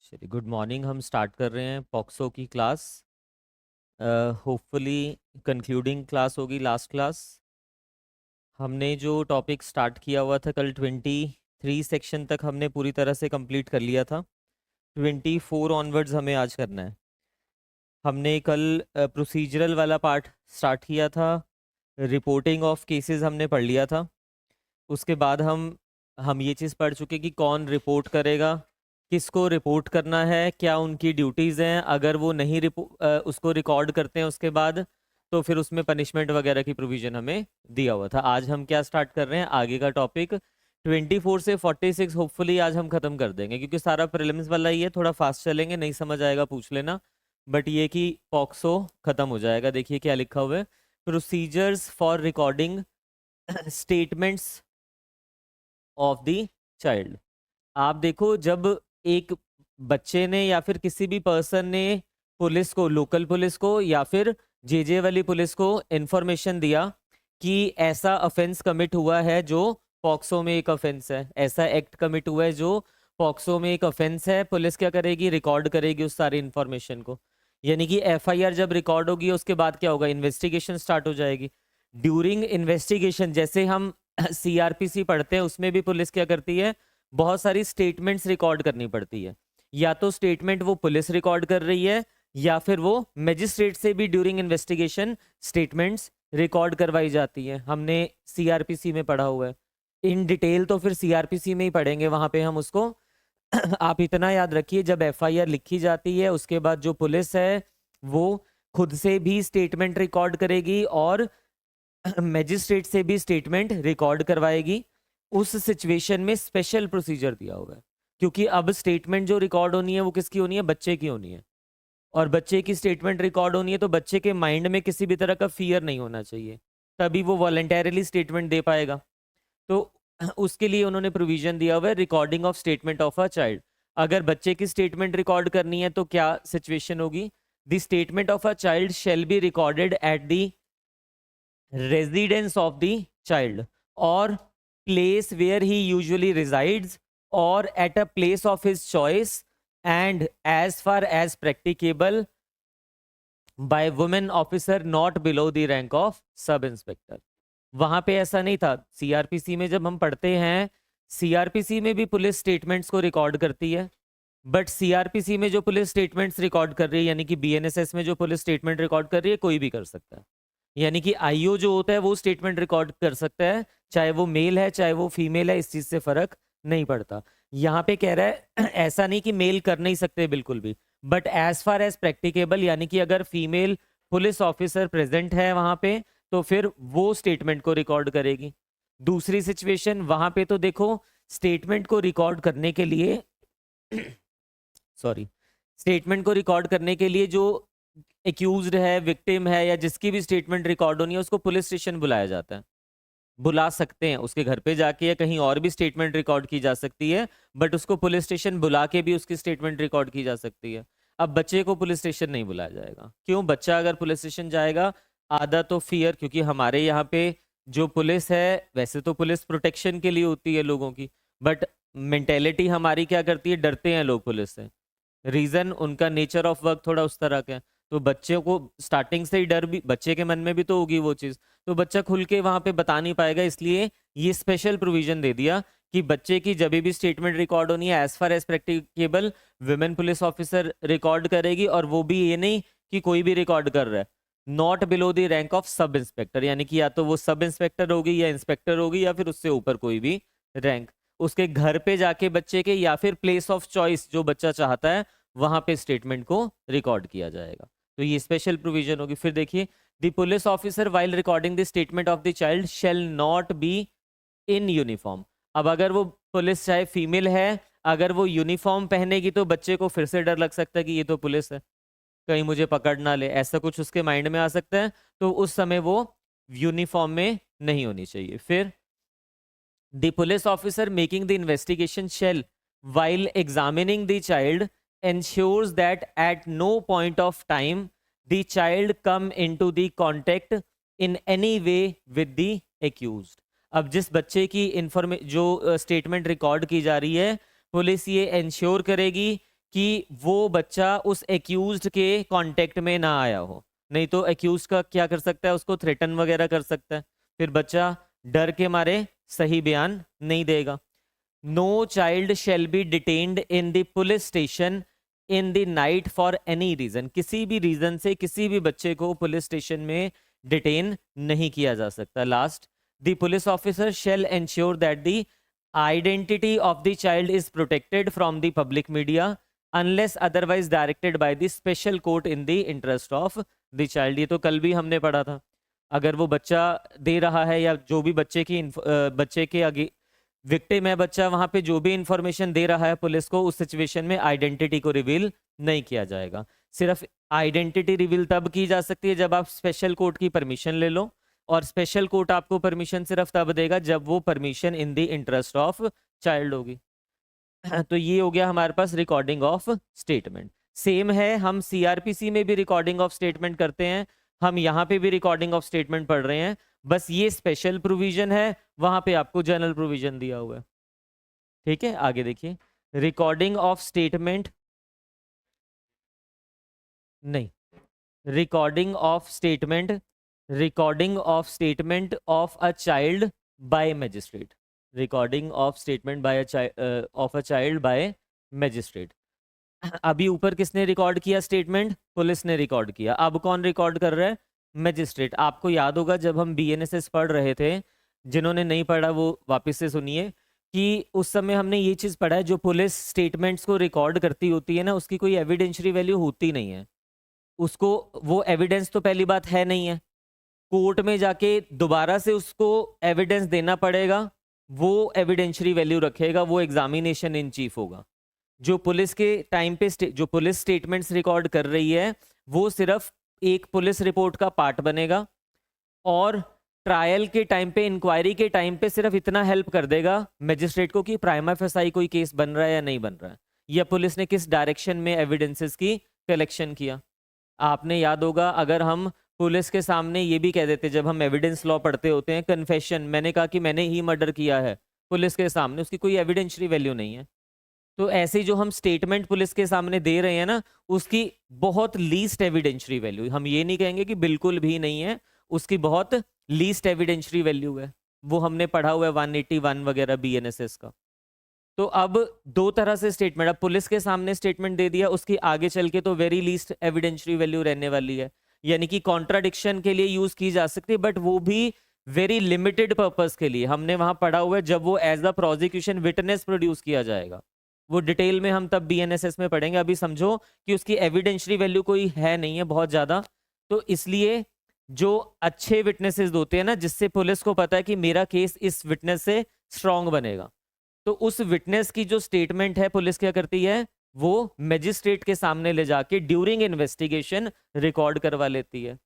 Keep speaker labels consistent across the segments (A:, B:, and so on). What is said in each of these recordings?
A: चलिए, good morning. हम start कर रहे हैं पॉक्सो की क्लास। होपफुली कंक्लूडिंग क्लास होगी, लास्ट क्लास। हमने जो टॉपिक स्टार्ट किया हुआ था कल 23 सेक्शन तक हमने पूरी तरह से कंप्लीट कर लिया था। 24 ऑनवर्ड्स हमें आज करना है। हमने कल प्रोसीजरल वाला पार्ट स्टार्ट किया था। रिपोर्टिंग ऑफ केसेस हमने पढ़ लिया था। उसके बाद हम ये चीज़ पढ़ चुके कि कौन रिपोर्ट करेगा, किसको रिपोर्ट करना है, क्या उनकी ड्यूटीज़ हैं। अगर वो नहीं उसको रिकॉर्ड करते हैं उसके बाद, तो फिर उसमें पनिशमेंट वगैरह की प्रोविज़न हमें दिया हुआ था। आज हम क्या स्टार्ट कर रहे हैं, आगे का टॉपिक 24 से 46 होपफुली आज हम ख़त्म कर देंगे, क्योंकि सारा प्रीलिम्स वाला ही है। थोड़ा फास्ट चलेंगे, नहीं समझ आएगा पूछ लेना। बट ये कि पॉक्सो ख़त्म हो जाएगा। देखिए क्या लिखा हुआ है, procedures for recording statements of the child. आप देखो, जब एक बच्चे ने या फिर किसी भी पर्सन ने पुलिस को, लोकल पुलिस को या फिर जेजे वाली पुलिस को इंफॉर्मेशन दिया कि ऐसा ऑफेंस कमिट हुआ है जो पॉक्सो में एक ऑफेंस है, ऐसा एक्ट कमिट हुआ है जो पॉक्सो में एक ऑफेंस है, पुलिस क्या करेगी, रिकॉर्ड करेगी उस सारी इंफॉर्मेशन को। यानी कि एफआईआर जब रिकॉर्ड होगी उसके बाद क्या होगा, इन्वेस्टिगेशन स्टार्ट हो जाएगी। ड्यूरिंग इन्वेस्टिगेशन, जैसे हम सीआरपीसी पढ़ते हैं, उसमें भी पुलिस क्या करती है, बहुत सारी स्टेटमेंट्स रिकॉर्ड करनी पड़ती है। या तो स्टेटमेंट वो पुलिस रिकॉर्ड कर रही है, या फिर वो मजिस्ट्रेट से भी ड्यूरिंग इन्वेस्टिगेशन स्टेटमेंट्स रिकॉर्ड करवाई जाती है। हमने सीआरपीसी में पढ़ा हुआ है। इन डिटेल तो फिर सीआरपीसी में ही पढ़ेंगे, वहां पे हम उसको आप इतना याद रखिए, जब एफआईआर लिखी जाती है उसके बाद जो पुलिस है वो खुद से भी स्टेटमेंट रिकॉर्ड करेगी और मजिस्ट्रेट से भी स्टेटमेंट रिकॉर्ड करवाएगी। उस सिचुएशन में स्पेशल प्रोसीजर दिया हुआ है, क्योंकि अब स्टेटमेंट जो रिकॉर्ड होनी है वो किसकी होनी है, बच्चे की होनी है। और बच्चे की स्टेटमेंट रिकॉर्ड होनी है तो बच्चे के माइंड में किसी भी तरह का फियर नहीं होना चाहिए, तभी वो वॉलंटरली स्टेटमेंट दे पाएगा। तो उसके लिए उन्होंने प्रोविजन दिया हुआ है, recording of statement of a child. अगर बच्चे की स्टेटमेंट रिकॉर्ड करनी है तो क्या सिचुएशन होगी, the statement of a child shall be recorded at the residence of the child or place where he usually resides or at a place of his choice, and as far as practicable by women officer not below the rank of sub inspector. वहां पे ऐसा नहीं था। CrPC में जब हम पढ़ते हैं, सीआरपीसी में भी पुलिस स्टेटमेंट्स को रिकॉर्ड करती है, बट सीआरपीसी में जो पुलिस स्टेटमेंट्स रिकॉर्ड कर रही है, यानी कि बीएनएसएस में जो पुलिस स्टेटमेंट रिकॉर्ड कर रही है, कोई भी कर सकता है। यानी कि आईओ जो होता है वो स्टेटमेंट रिकॉर्ड कर सकता है, चाहे वो मेल है चाहे वो फीमेल है, इस चीज से फर्क नहीं पड़ता। यहाँ पे कह रहा है ऐसा नहीं कि मेल कर नहीं सकते बिल्कुल भी, but as far as practicable, यानी कि अगर फीमेल पुलिस ऑफिसर प्रेजेंट है वहां पे तो फिर वो स्टेटमेंट को रिकॉर्ड करेगी। दूसरी सिचुएशन, वहां पे तो देखो स्टेटमेंट को रिकॉर्ड करने के लिए सॉरी, स्टेटमेंट को रिकॉर्ड करने के लिए जो एक्यूज्ड है, विक्टिम है, या जिसकी भी स्टेटमेंट रिकॉर्ड होनी है, उसको पुलिस स्टेशन बुलाया जाता है। बुला सकते हैं, उसके घर पे जाके या कहीं और भी स्टेटमेंट रिकॉर्ड की जा सकती है, बट उसको पुलिस स्टेशन बुला के भी उसकी स्टेटमेंट रिकॉर्ड की जा सकती है। अब बच्चे को पुलिस स्टेशन नहीं बुलाया जाएगा। क्यों? बच्चा अगर पुलिस स्टेशन जाएगा, आधा तो फियर, क्योंकि हमारे यहाँ पे जो पुलिस है वैसे तो पुलिस प्रोटेक्शन के लिए होती है लोगों की, बट मेंटेलिटी हमारी क्या करती है, डरते हैं लोग पुलिस से। रीजन उनका नेचर ऑफ वर्क थोड़ा उस तरह का है। तो बच्चे को स्टार्टिंग से ही डर भी बच्चे के मन में भी तो होगी वो चीज़, तो बच्चा खुल के वहां पे बता नहीं पाएगा। इसलिए ये स्पेशल प्रोविजन दे दिया कि बच्चे की जब भी स्टेटमेंट रिकॉर्ड होनी है, as far as practicable women police officer record करेगी। और वो भी ये नहीं कि कोई भी रिकॉर्ड कर रहा है, not below the rank of sub inspector, यानी कि या तो वो सब इंस्पेक्टर होगी या इंस्पेक्टर होगी या फिर उससे ऊपर कोई भी रैंक। उसके घर पे जाके बच्चे के, या फिर प्लेस ऑफ चॉइस जो बच्चा चाहता है वहां पे स्टेटमेंट को रिकॉर्ड किया जाएगा। तो ये स्पेशल प्रोविजन होगी। फिर देखिए, the police officer while recording the statement of the child shall not be in uniform. अब अगर वो पुलिस चाहे फीमेल है, अगर वो यूनिफॉर्म पहनेगी तो बच्चे को फिर से डर लग सकता है कि ये तो पुलिस है, कहीं मुझे पकड़ ना ले, ऐसा कुछ उसके माइंड में आ सकता है। तो उस समय वो यूनिफॉर्म में नहीं होनी चाहिए। फिर the police officer making the investigation shall, while examining the child, ensures that at no point of time the child come into the contact in any way with the accused। अब जिस बच्चे की जो स्टेटमेंट रिकॉर्ड की जा रही है, police ये इंश्योर करेगी कि वो बच्चा उस एक्यूज्ड के कांटेक्ट में ना आया हो, नहीं तो एक्यूज का क्या कर सकता है, उसको थ्रेटन वगैरह कर सकता है, फिर बच्चा डर के मारे सही बयान नहीं देगा। No child shall be detained in the police station in the night for any reason, किसी भी रीजन से किसी भी बच्चे को पुलिस स्टेशन में डिटेन नहीं किया जा सकता। Last, the police officer shall ensure that the identity of the child is protected from the public media unless otherwise directed by the special court in the interest of the child. ये तो कल भी हमने पढ़ा था। अगर वो बच्चा दे रहा है या जो भी बच्चे के आगे विक्टिम है बच्चा, वहां पे जो भी इंफॉर्मेशन दे रहा है पुलिस को, उस सिचुएशन में आइडेंटिटी को रिवील नहीं किया जाएगा। सिर्फ आइडेंटिटी रिवील तब की जा सकती है जब आप स्पेशल कोर्ट की परमिशन ले लो, और स्पेशल कोर्ट आपको परमिशन सिर्फ तब देगा जब वो permission in the interest of child होगी। तो ये हो गया हमारे पास रिकॉर्डिंग ऑफ स्टेटमेंट। सेम है, हम सीआरपीसी में भी रिकॉर्डिंग ऑफ स्टेटमेंट करते हैं, हम यहाँ पे भी रिकॉर्डिंग ऑफ स्टेटमेंट पढ़ रहे हैं, बस ये स्पेशल प्रोविजन है, वहां पे आपको जनरल प्रोविजन दिया हुआ है। ठीक है, आगे देखिए। रिकॉर्डिंग ऑफ स्टेटमेंट नहीं, recording of statement of a child bye magistrate, recording of statement by of a child bye magistrate. अभी ऊपर किसने रिकॉर्ड किया स्टेटमेंट? पुलिस ने रिकॉर्ड किया। अब कौन रिकॉर्ड कर रहा है? मैजिस्ट्रेट। आपको याद होगा जब हम बीएनएसएस पढ़ रहे थे, जिन्होंने नहीं पढ़ा वो वापस से सुनिए, कि उस समय हमने ये चीज़ पढ़ा है, जो पुलिस स्टेटमेंट्स को रिकॉर्ड करती होती है ना, उसकी कोई एविडेंशियरी वैल्यू होती नहीं है। उसको वो एविडेंस तो पहली बात है नहीं है, कोर्ट में जाके दोबारा से उसको एविडेंस देना पड़ेगा, वो एविडेंशियरी वैल्यू रखेगा, वो एग्जामिनेशन इन चीफ होगा। जो पुलिस के टाइम पे जो पुलिस स्टेटमेंट्स रिकॉर्ड कर रही है, वो सिर्फ एक पुलिस रिपोर्ट का पार्ट बनेगा, और ट्रायल के टाइम पे, इंक्वायरी के टाइम पे सिर्फ इतना हेल्प कर देगा मजिस्ट्रेट को कि प्राइमा फेसाई कोई केस बन रहा है या नहीं बन रहा है, या पुलिस ने किस डायरेक्शन में एविडेंसेस की कलेक्शन किया। आपने याद होगा, अगर हम पुलिस के सामने ये भी कह देते, जब हम एविडेंस लॉ पढ़ते होते हैं, कन्फेशन, मैंने कहा कि मैंने ही मर्डर किया है, पुलिस के सामने, उसकी कोई एविडेंशियरी वैल्यू नहीं है। तो ऐसे जो हम स्टेटमेंट पुलिस के सामने दे रहे हैं ना, उसकी बहुत लीस्ट एविडेंशियरी वैल्यू, हम ये नहीं कहेंगे कि बिल्कुल भी नहीं है, उसकी बहुत लीस्ट एविडेंशियरी वैल्यू है। वो हमने पढ़ा हुआ है 181 वगैरह बीएनएसएस का। तो अब दो तरह से स्टेटमेंट, अब पुलिस के सामने स्टेटमेंट दे दिया, उसकी आगे चल के तो वेरी लीस्ट एविडेंशियरी वैल्यू रहने वाली है, यानी कि कॉन्ट्राडिक्शन के लिए यूज की जा सकती है, बट वो भी वेरी लिमिटेड पर्पस के लिए। हमने वहां पढ़ा हुआ है जब वो as a prosecution witness produce किया जाएगा, वो डिटेल में हम तब बीएनएसएस में पढ़ेंगे। अभी समझो कि उसकी एविडेंशियरी वैल्यू कोई है नहीं है बहुत ज्यादा, तो इसलिए जो अच्छे विटनेसेस होते हैं ना, जिससे पुलिस को पता है कि मेरा केस इस विटनेस से स्ट्रांग बनेगा, तो उस विटनेस की जो स्टेटमेंट है पुलिस क्या करती है, वो मैजिस्ट्रेट के सामने ले जाके ड्यूरिंग इन्वेस्टिगेशन रिकॉर्ड करवा लेती है।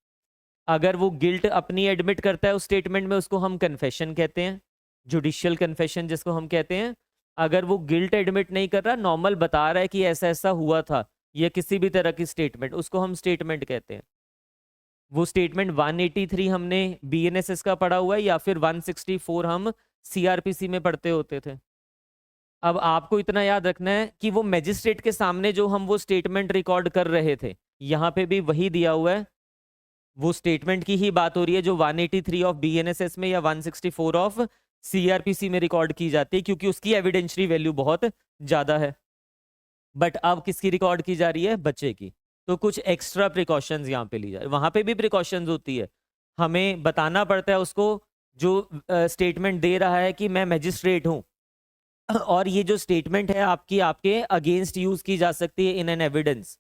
A: अगर वो गिल्ट अपनी एडमिट करता है उस स्टेटमेंट में, उसको हम कन्फेशन कहते हैं, जुडिशियल कन्फेशन जिसको हम कहते हैं। अगर वो गिल्ट एडमिट नहीं कर रहा, नॉर्मल बता रहा है कि ऐसा ऐसा हुआ था, या किसी भी तरह की स्टेटमेंट, उसको हम स्टेटमेंट कहते हैं। वो स्टेटमेंट 183 हमने बीएनएसएस का पढ़ा हुआ है, या फिर 164 हम सीआरपीसी में पढ़ते होते थे। अब आपको इतना याद रखना है कि वो मैजिस्ट्रेट के सामने जो हम वो स्टेटमेंट रिकॉर्ड कर रहे थे, यहाँ पे भी वही दिया हुआ है, वो स्टेटमेंट की ही बात हो रही है जो 183 ऑफ बीएनएसएस में या 164 ऑफ सीआरपीसी में रिकॉर्ड की जाती है, क्योंकि उसकी एविडेंशियरी वैल्यू बहुत ज्यादा है। बट अब किसकी रिकॉर्ड की जा रही है? बच्चे की। तो कुछ एक्स्ट्रा प्रिकॉशंस यहाँ पे ली जा रही है, वहां पे भी प्रिकॉशंस होती है, हमें बताना पड़ता है उसको जो स्टेटमेंट दे रहा है कि मैं मैजिस्ट्रेट हूँ, और ये जो स्टेटमेंट है आपकी, आपके अगेंस्ट यूज की जा सकती है इन एन एविडेंस।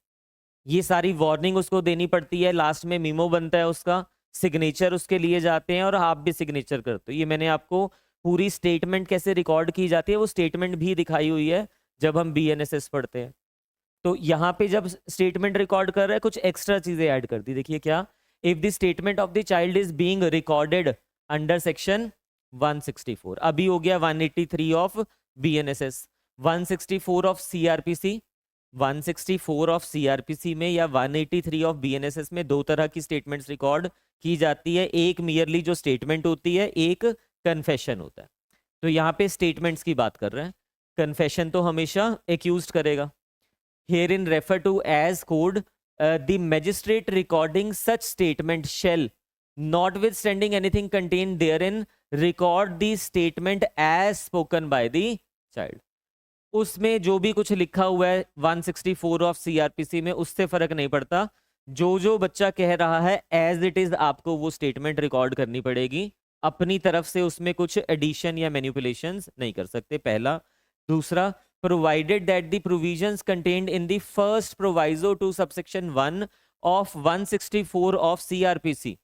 A: ये सारी वार्निंग उसको देनी पड़ती है, लास्ट में मीमो बनता है उसका, सिग्नेचर उसके लिए जाते हैं, और आप भी सिग्नेचर करते हो। ये मैंने आपको पूरी स्टेटमेंट कैसे रिकॉर्ड की जाती है वो स्टेटमेंट भी दिखाई हुई है जब हम बीएनएसएस पढ़ते हैं। तो यहाँ पे जब स्टेटमेंट रिकॉर्ड कर रहे हैं, कुछ एक्स्ट्रा चीजें ऐड कर दी। देखिए क्या, if the statement of the child is being recorded under section 164, अभी हो गया 183 of BNSS, 164 of CrPC, 164 of CrPC में या 183 ऑफ बीएनएसएस में दो तरह की स्टेटमेंट्स रिकॉर्ड की जाती है, एक मियरली जो स्टेटमेंट होती है, एक कन्फेशन होता है। तो यहाँ पे स्टेटमेंट्स की बात कर रहे हैं, कन्फेशन तो हमेशा एक्यूज्ड करेगा। herein refer to as code, the magistrate recording such statement shall, notwithstanding anything contained therein, record the statement as spoken by the child. उसमें जो भी कुछ लिखा हुआ है 164 ऑफ सीआरपीसी में, उससे फर्क नहीं पड़ता। जो बच्चा कह रहा है एज इट इज आपको वो स्टेटमेंट रिकॉर्ड करनी पड़ेगी, अपनी तरफ से उसमें कुछ एडिशन या मैनिपुलेशंस नहीं कर सकते, पहला। दूसरा, provided that the provisions contained in the first proviso to subsection 1 of 164 of CrPC,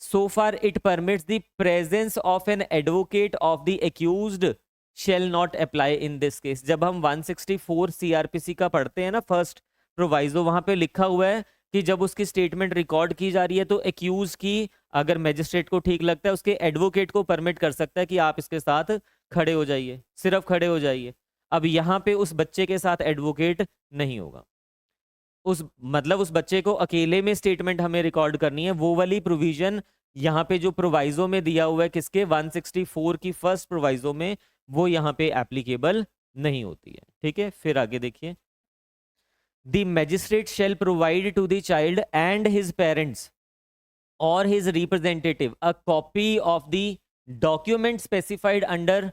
A: so far it permits the presence of an advocate of the accused shall not apply in this case। जब हम 164 CrPC का पढ़ते हैं ना first proviso, वहां पे लिखा हुआ है कि जब उसकी स्टेटमेंट रिकॉर्ड की जा रही है तो एक्यूज की, अगर मैजिस्ट्रेट को ठीक लगता है, उसके एडवोकेट को परमिट कर सकता है कि आप इसके साथ खड़े हो जाइए, सिर्फ खड़े हो जाइए। अब यहाँ पे उस बच्चे के साथ एडवोकेट नहीं होगा, उस मतलब उस बच्चे को अकेले में स्टेटमेंट हमें रिकॉर्ड करनी है। वो वाली प्रोविजन यहाँ पे जो प्रोवाइजो में दिया हुआ है किसके, 164 की फर्स्ट प्रोवाइजो में, वो यहाँ पे एप्लीकेबल नहीं होती है। ठीक है, फिर आगे देखिए, the magistrate shall provide to the child and his parents और his representative a copy of the document specified under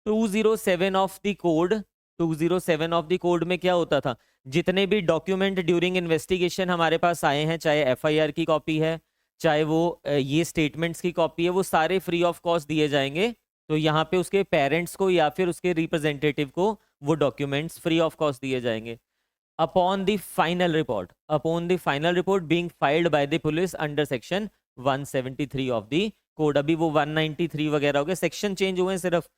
A: 207 of the code. 207 of the code में क्या होता था, जितने भी डॉक्यूमेंट ड्यूरिंग इन्वेस्टिगेशन हमारे पास आए हैं, चाहे एफआईआर की कॉपी है, चाहे वो ये स्टेटमेंट्स की कॉपी है, वो सारे फ्री ऑफ कॉस्ट दिए जाएंगे। तो यहाँ पे उसके पेरेंट्स को या फिर उसके रिप्रेजेंटेटिव को वो डॉक्यूमेंट्स फ्री ऑफ कॉस्ट दिए जाएंगे। Upon the final report being filed by the police under section 173 of the code. अभी वो 193 वगैरह हो गए, सेक्शन चेंज हुए हैं, सिर्फ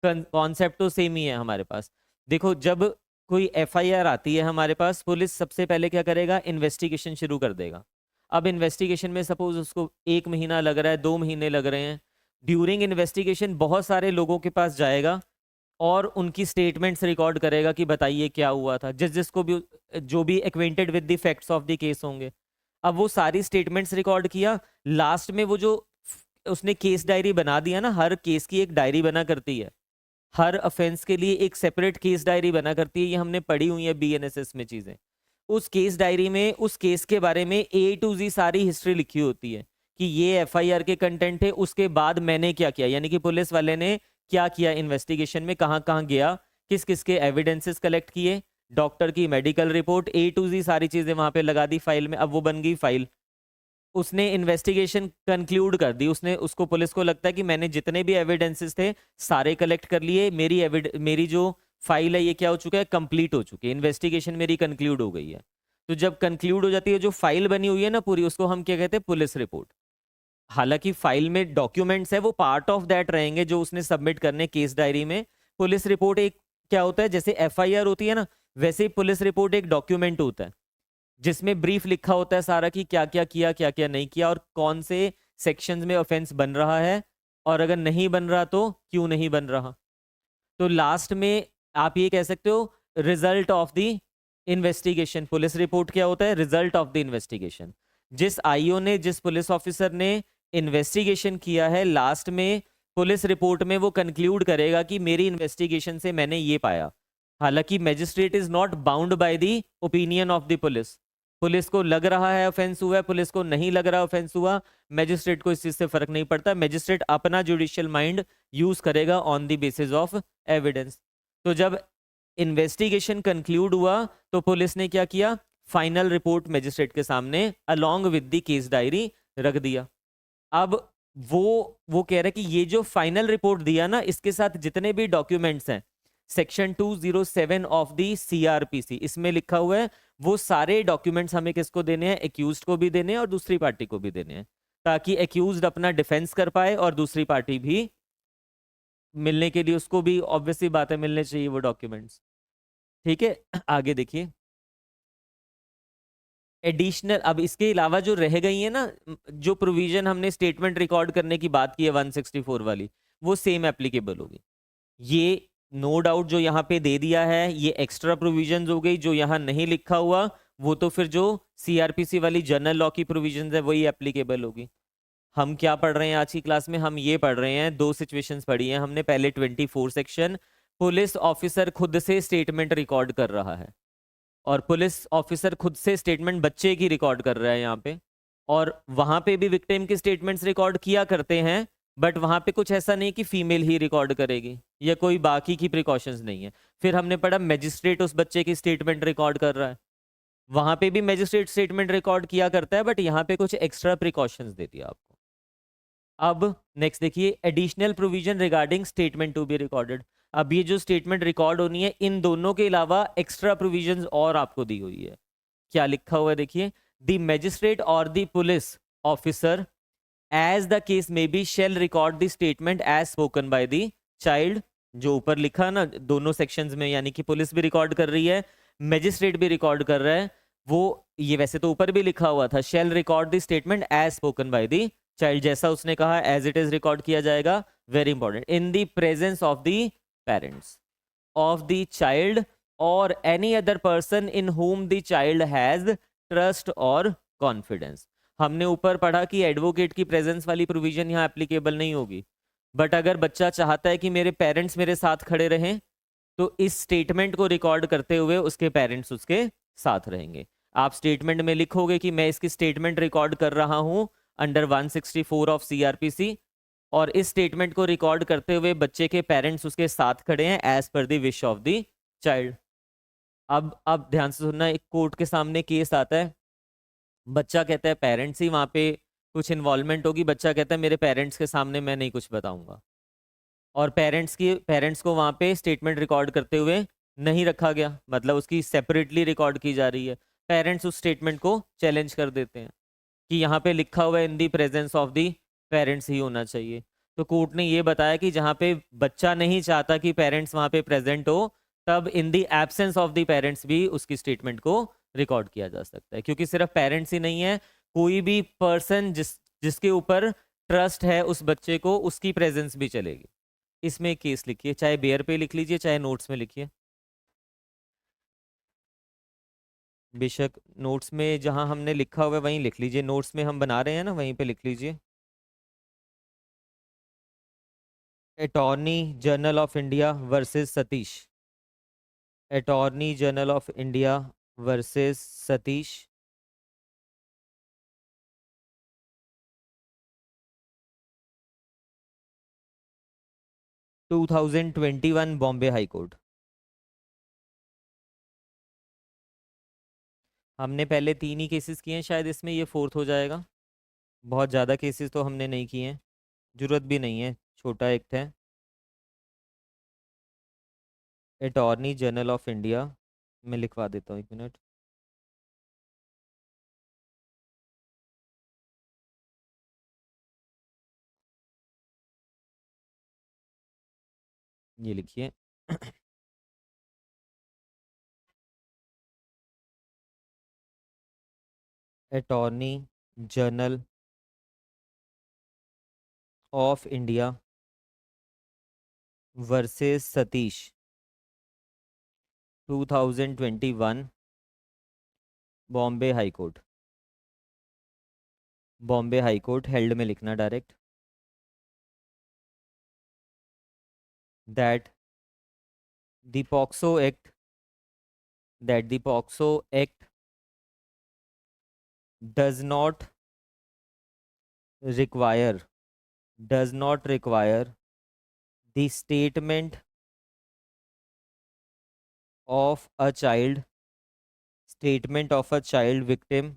A: कॉन्सेप्ट तो सेम ही है हमारे पास। देखो, जब कोई एफआईआर आती है हमारे पास, पुलिस सबसे पहले क्या करेगा, इन्वेस्टिगेशन शुरू कर देगा। अब इन्वेस्टिगेशन में सपोज उसको 1 महीना लग रहा है, 2 महीने लग रहे हैं, ड्यूरिंग इन्वेस्टिगेशन बहुत सारे लोगों के पास जाएगा और उनकी स्टेटमेंट्स रिकॉर्ड करेगा कि बताइए क्या हुआ था, जिसको भी जो भी acquainted with the facts of the case होंगे। अब वो सारी स्टेटमेंट्स रिकॉर्ड किया, लास्ट में वो जो उसने केस डायरी बना दिया ना, हर केस की एक डायरी बना करती है, हर ऑफेंस के लिए एक सेपरेट केस डायरी बना करती है, ये हमने पढ़ी हुई है बीएनएसएस में चीजें। उस केस डायरी में उस केस के बारे में A to Z सारी हिस्ट्री लिखी होती है कि ये एफआईआर के कंटेंट है, उसके बाद मैंने क्या किया, यानी कि पुलिस वाले ने क्या किया इन्वेस्टिगेशन में, कहाँ कहाँ गया, किस किस के एविडेंसेस कलेक्ट किए, डॉक्टर की medical report, A to Z सारी चीजें वहां पे लगा दी फाइल में। अब वो बन गई फाइल, उसने इन्वेस्टिगेशन कंक्लूड कर दी, उसको पुलिस को लगता है कि मैंने जितने भी एविडेंसेस थे सारे कलेक्ट कर लिए, मेरी जो फाइल है ये क्या हो चुका है, कंप्लीट हो चुकी है, इन्वेस्टिगेशन मेरी कंक्लूड हो गई है। तो जब कंक्लूड हो जाती है, जो फाइल बनी हुई है ना पूरी, उसको हम क्या कहते हैं, पुलिस रिपोर्ट। हालांकि फाइल में डॉक्यूमेंट्स है, वो पार्ट ऑफ दैट रहेंगे जो उसने सबमिट करने केस डायरी में। पुलिस रिपोर्ट एक क्या होता है, जैसे एफआईआर होती है ना, वैसे ही पुलिस रिपोर्ट एक डॉक्यूमेंट होता है जिसमें ब्रीफ लिखा होता है सारा कि क्या क्या किया, क्या क्या नहीं किया, और कौन से सेक्शंस में ऑफेंस बन रहा है, और अगर नहीं बन रहा तो क्यों नहीं बन रहा। तो लास्ट में आप ये कह सकते हो result of the investigation. Police report क्या होता है, रिजल्ट ऑफ द इन्वेस्टिगेशन। जिस आईओ ने, जिस पुलिस ऑफिसर ने इन्वेस्टिगेशन किया है, लास्ट में पुलिस रिपोर्ट में वो कंक्लूड करेगा कि मेरी इन्वेस्टिगेशन से मैंने ये पाया। हालांकि magistrate is not bound by the opinion of the police. Police को लग रहा है ऑफेंस हुआ है, पुलिस को नहीं लग रहा ऑफेंस हुआ, मैजिस्ट्रेट को इस चीज से फर्क नहीं पड़ता। मैजिस्ट्रेट अपना जुडिशियल माइंड यूज करेगा on the basis of evidence. तो जब इन्वेस्टिगेशन कंक्लूड हुआ तो पुलिस ने क्या किया, फाइनल रिपोर्ट मैजिस्ट्रेट के सामने along with the case diary रख दिया। अब वो कह रहा है कि ये जो फाइनल रिपोर्ट दिया ना, इसके साथ जितने भी डॉक्यूमेंट्स हैं, सेक्शन 207 ऑफ दी सीआरपीसी, इसमें लिखा हुआ है वो सारे डॉक्यूमेंट्स हमें किसको देने हैं, एक्यूज्ड को भी देने हैं और दूसरी पार्टी को भी देने हैं, ताकि एक्यूज्ड अपना डिफेंस कर पाए और दूसरी पार्टी भी मिलने के लिए, उसको भी ऑब्वियसली बात है मिलने चाहिए वो डॉक्यूमेंट्स। ठीक है, आगे देखिए एडिशनल। अब इसके अलावा जो रह गई है ना, जो प्रोविजन हमने स्टेटमेंट रिकॉर्ड करने की बात की है 164 वाली, वो सेम एप्लीकेबल होगी। ये नो डाउट जो यहाँ पे दे दिया है ये एक्स्ट्रा प्रोविजंस हो गई, जो यहाँ नहीं लिखा हुआ वो तो फिर जो सीआरपीसी वाली जनरल लॉ की प्रोविजंस है वही एप्लीकेबल होगी। हम क्या पढ़ रहे हैं आज की क्लास में, हम ये पढ़ रहे हैं, 2 सिचुएशंस पढ़ी हैं हमने। पहले 24 सेक्शन, पुलिस ऑफिसर खुद से स्टेटमेंट रिकॉर्ड कर रहा है, और पुलिस ऑफिसर खुद से स्टेटमेंट बच्चे की रिकॉर्ड कर रहा है यहाँ पे, और वहां पे भी विक्टिम की स्टेटमेंट्स रिकॉर्ड किया करते हैं, बट वहां पे कुछ ऐसा नहीं कि फीमेल ही रिकॉर्ड करेगी या कोई बाकी की प्रिकॉशंस नहीं है। फिर हमने पढ़ा मैजिस्ट्रेट उस बच्चे की स्टेटमेंट रिकॉर्ड कर रहा है, वहां पे भी मैजिस्ट्रेट स्टेटमेंट रिकॉर्ड किया करता है, बट यहाँ पे कुछ एक्स्ट्रा प्रिकॉशंस दे दिया आपको। अब नेक्स्ट देखिए, additional provision regarding statement to be recorded. अब ये जो स्टेटमेंट रिकॉर्ड होनी है, इन दोनों के अलावा एक्स्ट्रा प्रोविजंस और आपको दी हुई है। क्या लिखा हुआ है देखिए, द मैजिस्ट्रेट और the police officer as the case may be shall record the statement as spoken by the child. जो ऊपर लिखा ना दोनों सेक्शंस में, यानी कि पुलिस भी रिकॉर्ड कर रही है, मैजिस्ट्रेट भी रिकॉर्ड कर रहा है, वो ये वैसे तो ऊपर भी लिखा हुआ था, shall record the statement as spoken by the child, जैसा उसने कहा एज इट इज रिकॉर्ड किया जाएगा। Very important, in the presence of the parents of the child और any other person in whom the child has trust और confidence. हमने ऊपर पढ़ा कि एडवोकेट की प्रेजेंस वाली प्रोविजन यहाँ एप्लीकेबल नहीं होगी, बट अगर बच्चा चाहता है कि मेरे पेरेंट्स मेरे साथ खड़े रहें, तो इस स्टेटमेंट को रिकॉर्ड करते हुए उसके पेरेंट्स उसके साथ रहेंगे। आप स्टेटमेंट में लिखोगे कि मैं इसकी स्टेटमेंट रिकॉर्ड कर रहा हूं अंडर 164 ऑफ सीआरपीसी, और इस स्टेटमेंट को रिकॉर्ड करते हुए बच्चे के पेरेंट्स उसके साथ खड़े हैं as per the wish of the child. अब ध्यान से सुनना, एक कोर्ट के सामने केस आता है, बच्चा कहता है पेरेंट्स ही वहां पे कुछ इन्वॉल्वमेंट होगी, बच्चा कहता है मेरे पेरेंट्स के सामने मैं नहीं कुछ बताऊंगा, और पेरेंट्स को वहां पे स्टेटमेंट रिकॉर्ड करते हुए नहीं रखा गया, मतलब उसकी सेपरेटली रिकॉर्ड की जा रही है। पेरेंट्स उस स्टेटमेंट को चैलेंज कर देते हैं कि यहाँ पे लिखा हुआ है in the presence of the parents ही होना चाहिए। तो कोर्ट ने ये बताया कि जहाँ पे बच्चा नहीं चाहता कि पेरेंट्स वहाँ पे प्रेजेंट हो, तब in the absence of the parents भी उसकी स्टेटमेंट को रिकॉर्ड किया जा सकता है, क्योंकि सिर्फ पेरेंट्स ही नहीं है, कोई भी पर्सन जिसके ऊपर ट्रस्ट है उस बच्चे को, उसकी प्रेजेंस भी चलेगी। इसमें एक केस लिखिए, चाहे बेयर पे लिख लीजिए चाहे नोट्स में लिखिए, बेशक नोट्स में जहां हमने लिखा हुआ है वहीं लिख लीजिए, नोट्स में हम बना रहे हैं ना वहीं पे लिख लीजिए। Attorney general of India versus Satish, attorney general of India versus Satish, 2021 Bombay high court. हमने पहले 3 ही केसेस किए हैं, शायद इसमें ये फोर्थ हो जाएगा। बहुत ज़्यादा केसेस तो हमने नहीं किए हैं, जरूरत भी नहीं है, छोटा एक्ट है। अटॉर्नी जनरल ऑफ इंडिया, मैं लिखवा देता हूँ, 1 मिनट। ये लिखिए attorney general of India versus Satish, 2021 Bombay high court. Bombay high court held में लिखना direct, that the POCSO act, that the POCSO act does not require, does not require the statement of a child, statement of a child victim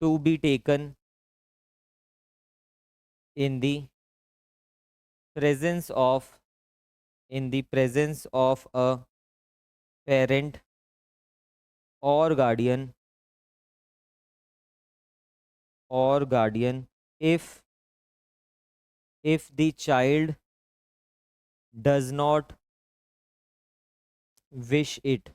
A: to be taken in the presence of, in the presence of a parent or guardian, or guardian, if the child does not wish it।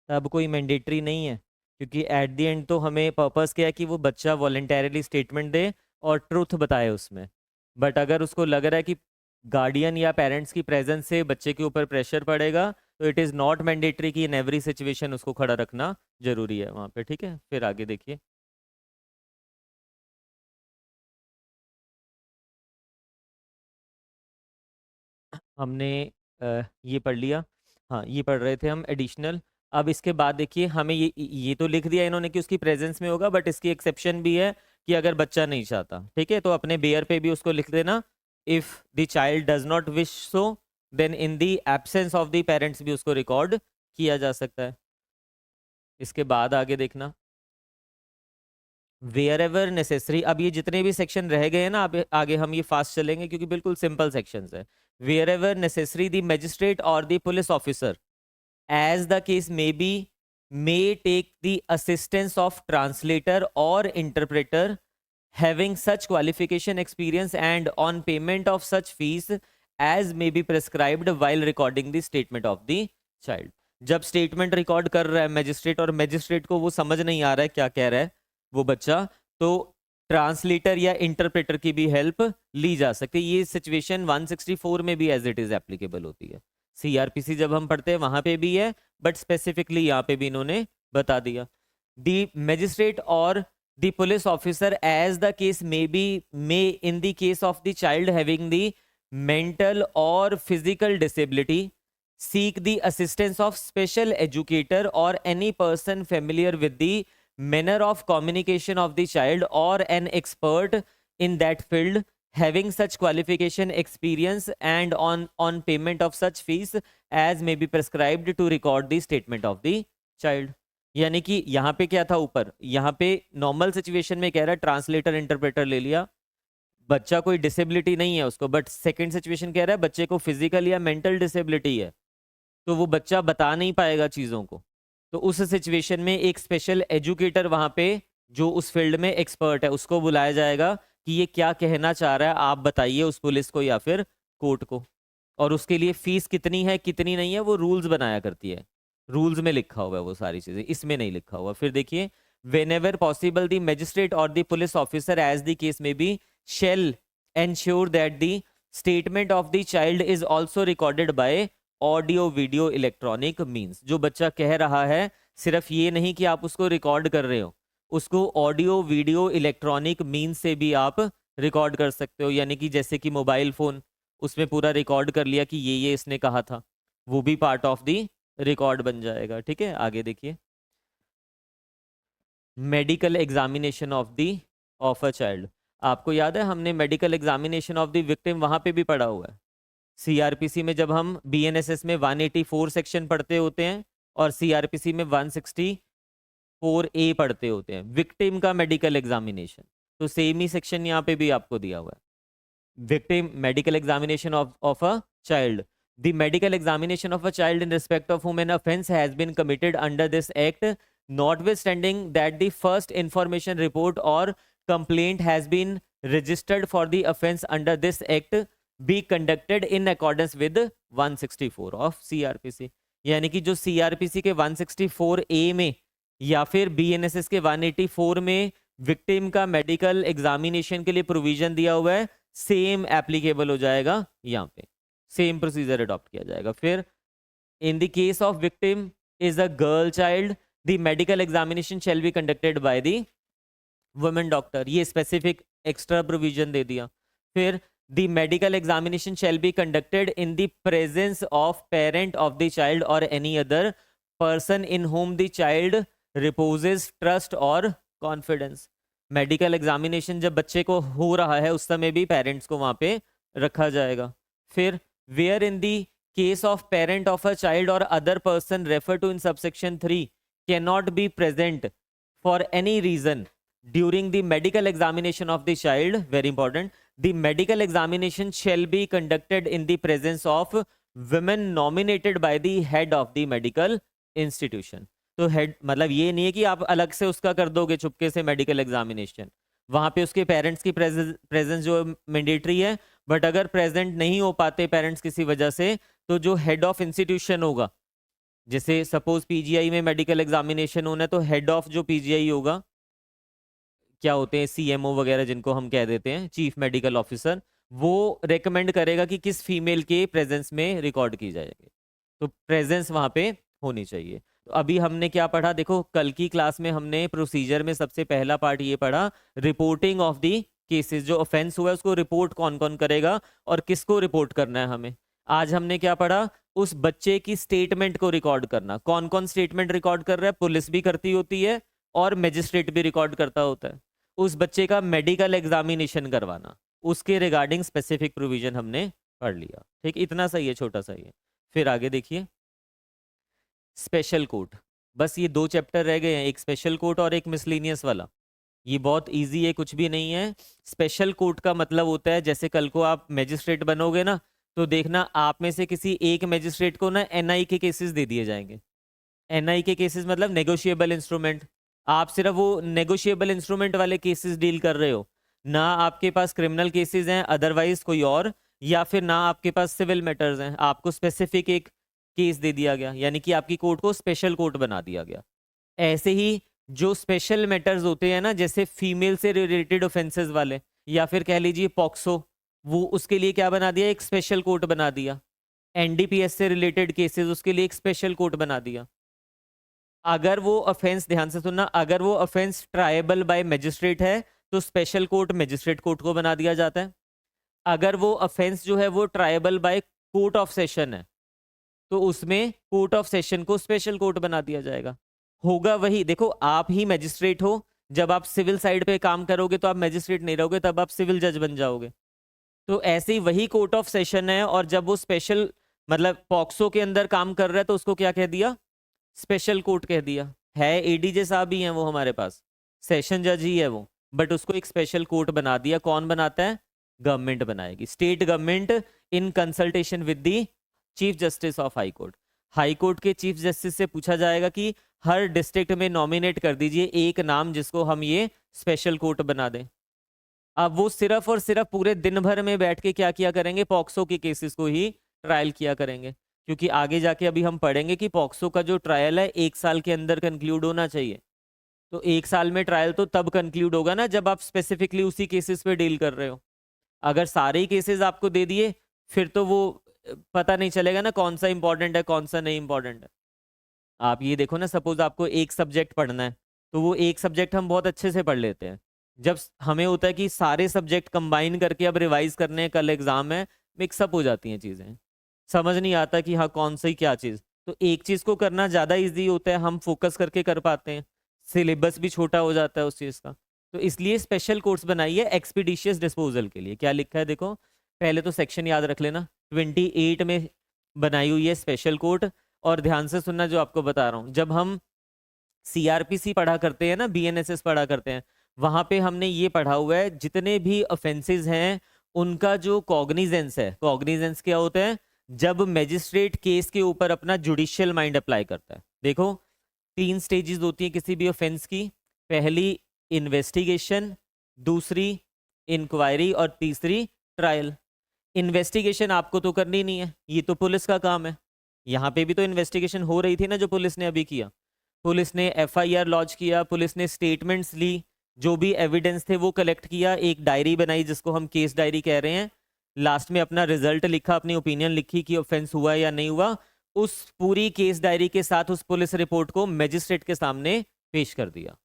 A: अब कोई mandatory नहीं है, क्योंकि at the end तो हमें purpose क्या है कि वो बच्चा वॉलेंटरली स्टेटमेंट दे और ट्रूथ बताए उसमें। बट अगर उसको लग रहा है कि गार्डियन या पेरेंट्स की प्रेजेंस से बच्चे के ऊपर प्रेशर पड़ेगा, तो इट इज़ नॉट मैंडेटरी कि इन एवरी सिचुएशन उसको खड़ा रखना जरूरी है वहाँ पे। ठीक है, फिर आगे देखिए। हमने ये पढ़ लिया। हाँ ये पढ़ रहे थे हम एडिशनल। अब इसके बाद देखिए हमें ये तो लिख दिया इन्होंने कि उसकी प्रेजेंस में होगा, बट इसकी एक्सेप्शन भी है कि अगर बच्चा नहीं चाहता, ठीक है, तो अपने बेयर पे भी उसको लिख देना, if the child does not wish so then in the absence of the parents भी उसको रिकॉर्ड किया जा सकता है। इसके बाद आगे देखना, वेयर एवर नेसेसरी। अब ये जितने भी सेक्शन रह गए हैं ना, अब आगे हम ये फास्ट चलेंगे क्योंकि बिल्कुल सिंपल सेक्शंस है। Wherever necessary the magistrate और the police officer as the case may be may take the assistance of translator or interpreter having such qualification experience and on payment of such fees as may be prescribed while recording the statement of the child। जब statement record कर रहा है magistrate और magistrate को वो समझ नहीं आ रहा है क्या कह रहा है वो बच्चा, तो ट्रांसलेटर या इंटरप्रेटर की भी हेल्प ली जा सकती है। ये सिचुएशन 164 में भी एज इट इज एप्लीकेबल होती है। सीआरपीसी जब हम पढ़ते हैं वहां पे भी है, बट स्पेसिफिकली यहाँ पे भी इन्होंने बता दिया। दी मैजिस्ट्रेट और the police officer as the case may be may in the case of the child having the mental और physical disability seek the assistance of special educator or any person familiar with the manner of communication of the child or an expert in that field having such qualification experience and on payment of such fees as may be prescribed to record the statement of the child। यानी कि यहाँ पे क्या था, ऊपर यहाँ पे normal situation में कह रहा है ट्रांसलेटर इंटरप्रेटर ले लिया, बच्चा कोई डिसेबिलिटी नहीं है उसको, बट सेकंड सिचुएशन कह रहा है बच्चे को फिजिकल या मेंटल डिसेबिलिटी है, तो वो बच्चा बता नहीं पाएगा चीज़ों को। तो उस सिचुएशन में एक स्पेशल एजुकेटर वहाँ पे जो उस फील्ड में एक्सपर्ट है उसको बुलाया जाएगा कि ये क्या कहना चाह रहा है, आप बताइए उस पुलिस को या फिर कोर्ट को। और उसके लिए फीस कितनी है कितनी नहीं है वो रूल्स बनाया करती है, रूल्स में लिखा हुआ है वो सारी चीज़ें, इसमें नहीं लिखा हुआ। फिर देखिए, whenever possible the magistrate और the police officer as the case may be shall ensure that the statement of the child is also recorded by audio video electronic means. जो बच्चा कह रहा है सिर्फ ये नहीं कि आप उसको रिकॉर्ड कर रहे हो, उसको ऑडियो वीडियो इलेक्ट्रॉनिक मीन्स से भी आप रिकॉर्ड कर सकते हो, यानी कि जैसे कि मोबाइल फोन उसमें पूरा रिकॉर्ड कर लिया कि ये इसने कहा था, वो भी पार्ट ऑफ दी रिकॉर्ड बन जाएगा। ठीक है, आगे देखिए, medical examination of a child. आपको याद है हमने medical examination of the victim वहां पे भी पढ़ा हुआ है। सीआरपीसी में जब हम बीएनएसएस में 184 सेक्शन पढ़ते होते हैं और सीआरपीसी में 164A पढ़ते होते हैं, विक्टिम का मेडिकल एग्जामिनेशन, तो सेम ही सेक्शन यहाँ पे भी आपको दिया हुआ है। Victim medical examination of a child, the medical examination of a child in respect of whom an offense has been committed under this act, notwithstanding that the first information report or complaint has been registered for the offense under this act be conducted in accordance with 164 of CRPC। यानी कि जो CRPC के 164A में या फिर BNSS के 184 में victim का मेडिकल एग्जामिनेशन के लिए प्रोविजन दिया हुआ है, सेम एप्लीकेबल हो जाएगा यहाँ पे, सेम प्रोसीजर अडॉप्ट किया जाएगा। फिर इन the case of victim is a girl child, the medical examination shall be conducted by the women doctor, ये स्पेसिफिक एक्स्ट्रा प्रोविजन दे दिया। फिर the medical examination shall be conducted in the presence of parent of the child or any other person in whom the child reposes trust or confidence। Medical examination जब बच्चे को हो रहा है उस समय भी पेरेंट्स को वहां पे रखा जाएगा। फिर where in the case of parent of a child और other person refer to in subsection 3 cannot be present for any reason during the medical examination of the child, very important, the medical examination shall be conducted in the presence of women nominated by the head of the medical institution। तो head मतलब ये नहीं है कि आप अलग से उसका कर दोगे चुपके से मेडिकल एग्जामिनेशन, वहां पे उसके पेरेंट्स की प्रेजेंस जो मैंडेटरी है, बट अगर प्रेजेंट नहीं हो पाते पेरेंट्स किसी वजह से, तो जो हेड ऑफ इंस्टीट्यूशन होगा, जैसे सपोज पीजीआई में मेडिकल एग्जामिनेशन होना है तो हेड ऑफ जो पीजीआई होगा, क्या होते हैं सीएमओ वगैरह जिनको हम कह देते हैं, चीफ मेडिकल ऑफिसर, वो रेकमेंड करेगा कि किस फीमेल के प्रेजेंस में रिकॉर्ड की जाएगी, तो प्रेजेंस वहां पे होनी चाहिए। तो अभी हमने क्या पढ़ा, देखो कल की क्लास में हमने प्रोसीजर में सबसे पहला पार्ट ये पढ़ा, रिपोर्टिंग ऑफ दी केसेस, जो ऑफेंस हुआ है उसको रिपोर्ट कौन कौन करेगा और किसको रिपोर्ट करना है हमें। आज हमने क्या पढ़ा, उस बच्चे की स्टेटमेंट को रिकॉर्ड करना। कौन कौन स्टेटमेंट रिकॉर्ड कर रहा है? पुलिस भी करती होती है और मजिस्ट्रेट भी रिकॉर्ड करता होता है। उस बच्चे का मेडिकल एग्जामिनेशन करवाना, उसके रिगार्डिंग स्पेसिफिक प्रोविजन हमने पढ़ लिया। ठीक, इतना सही है, छोटा सा ही है। फिर आगे देखिए, स्पेशल कोर्ट। बस ये दो चैप्टर रह गए हैं, एक स्पेशल कोर्ट और एक मिसलेनियस वाला। ये बहुत इजी है, कुछ भी नहीं है। स्पेशल कोर्ट का मतलब होता है, जैसे कल को आप मैजिस्ट्रेट बनोगे ना, तो देखना आप में से किसी एक मैजिस्ट्रेट को ना एनआई के केसेस दे दिए जाएंगे। एनआई के केसेस मतलब नेगोशिएबल इंस्ट्रूमेंट। आप सिर्फ वो नेगोशिएबल इंस्ट्रूमेंट वाले केसेस डील कर रहे हो, ना आपके पास क्रिमिनल केसेस हैं अदरवाइज कोई और, या फिर ना आपके पास सिविल मैटर्स हैं। आपको स्पेसिफिक एक केस दे दिया गया, यानी कि आपकी कोर्ट को स्पेशल कोर्ट बना दिया गया। ऐसे ही जो स्पेशल मैटर्स होते हैं ना, जैसे फीमेल से रिलेटेड ऑफेंसेस वाले, या फिर कह लीजिए पॉक्सो, वो उसके लिए क्या बना दिया? एक स्पेशल कोर्ट बना दिया। एनडीपीएस से रिलेटेड केसेस, उसके लिए एक स्पेशल कोर्ट बना दिया। अगर वो ऑफेंस, ध्यान से सुनना, अगर वो ऑफेंस ट्रायबल बाय मजिस्ट्रेट है तो स्पेशल कोर्ट मजिस्ट्रेट कोर्ट को बना दिया जाता है। अगर वो ऑफेंस जो है वो tribal by court of session है तो उसमें कोर्ट ऑफ सेशन को स्पेशल कोर्ट बना दिया जाएगा। होगा वही, देखो आप ही मैजिस्ट्रेट हो, जब आप सिविल साइड पे काम करोगे तो आप मैजिस्ट्रेट नहीं रहोगे, तब आप सिविल जज बन जाओगे। तो ऐसे ही वही कोर्ट ऑफ सेशन है, और जब वो स्पेशल मतलब पॉक्सो के अंदर काम कर रहा है तो उसको क्या कह दिया? स्पेशल कोर्ट कह दिया। है एडीजे साहब ही हैं वो हमारे पास, सेशन जज ही है वो, बट उसको एक स्पेशल कोर्ट बना दिया। कौन बनाता है? गवर्नमेंट बनाएगी, state government in consultation with the chief justice of high court. High court के चीफ जस्टिस से पूछा जाएगा कि हर डिस्ट्रिक्ट में नॉमिनेट कर दीजिए एक नाम जिसको हम ये स्पेशल कोर्ट बना दें। अब वो सिर्फ और सिर्फ पूरे दिन भर में बैठ के क्या किया करेंगे? पॉक्सो के केसेस को ही ट्रायल किया करेंगे, क्योंकि आगे जाके अभी हम पढ़ेंगे कि पॉक्सो का जो ट्रायल है 1 साल के अंदर कंक्लूड होना चाहिए। तो 1 साल में ट्रायल तो तब कंक्लूड होगा ना जब आप स्पेसिफिकली उसी केसेस पे डील कर रहे हो। अगर सारे ही केसेस आपको दे दिए फिर तो वो पता नहीं चलेगा ना कौन सा इंपॉर्टेंट है कौन सा नहीं इंपॉर्टेंट है। आप ये देखो ना, सपोज आपको एक सब्जेक्ट पढ़ना है तो वो एक सब्जेक्ट हम बहुत अच्छे से पढ़ लेते हैं। जब हमें होता है कि सारे सब्जेक्ट कंबाइन करके अब रिवाइज करने हैं, कल एग्जाम है, मिक्सअप हो जाती हैं चीज़ें, समझ नहीं आता कि हाँ कौन सी क्या चीज़। तो एक चीज़ को करना ज़्यादा इजी होता है, हम फोकस करके कर पाते हैं, सिलेबस भी छोटा हो जाता है उस चीज़ का। तो इसलिए स्पेशल कोर्स बनाइए एक्सपीडिशियस डिस्पोजल के लिए। क्या लिखा है देखो, पहले तो सेक्शन याद रख लेना, 28 में बनाई हुई है स्पेशल कोर्ट। और ध्यान से सुनना जो आपको बता रहा हूँ, जब हम सीआरपीसी पढ़ा करते हैं ना, बीएनएसएस पढ़ा करते हैं, वहां पे हमने ये पढ़ा हुआ है जितने भी ऑफेंसेस हैं उनका जो कॉग्निजेंस है, कॉग्निजेंस क्या होता है? जब मैजिस्ट्रेट केस के ऊपर अपना जुडिशियल माइंड अप्लाई करता है। देखो 3 स्टेजेस होती हैं किसी भी ऑफेंस की, पहली इन्वेस्टिगेशन, दूसरी इंक्वायरी और तीसरी ट्रायल। इन्वेस्टिगेशन आपको तो करनी नहीं है, ये तो पुलिस का काम है। यहाँ पे भी तो इन्वेस्टिगेशन हो रही थी ना जो पुलिस ने अभी किया। पुलिस ने एफआईआर लॉन्च किया, पुलिस ने स्टेटमेंट्स ली, जो भी एविडेंस थे वो कलेक्ट किया, एक डायरी बनाई जिसको हम केस डायरी कह रहे हैं, लास्ट में अपना रिजल्ट लिखा, अपनी ओपिनियन लिखी कि ऑफेंस हुआ या नहीं हुआ। उस पूरी केस डायरी के साथ उस पुलिस रिपोर्ट को मैजिस्ट्रेट के सामने पेश कर दिया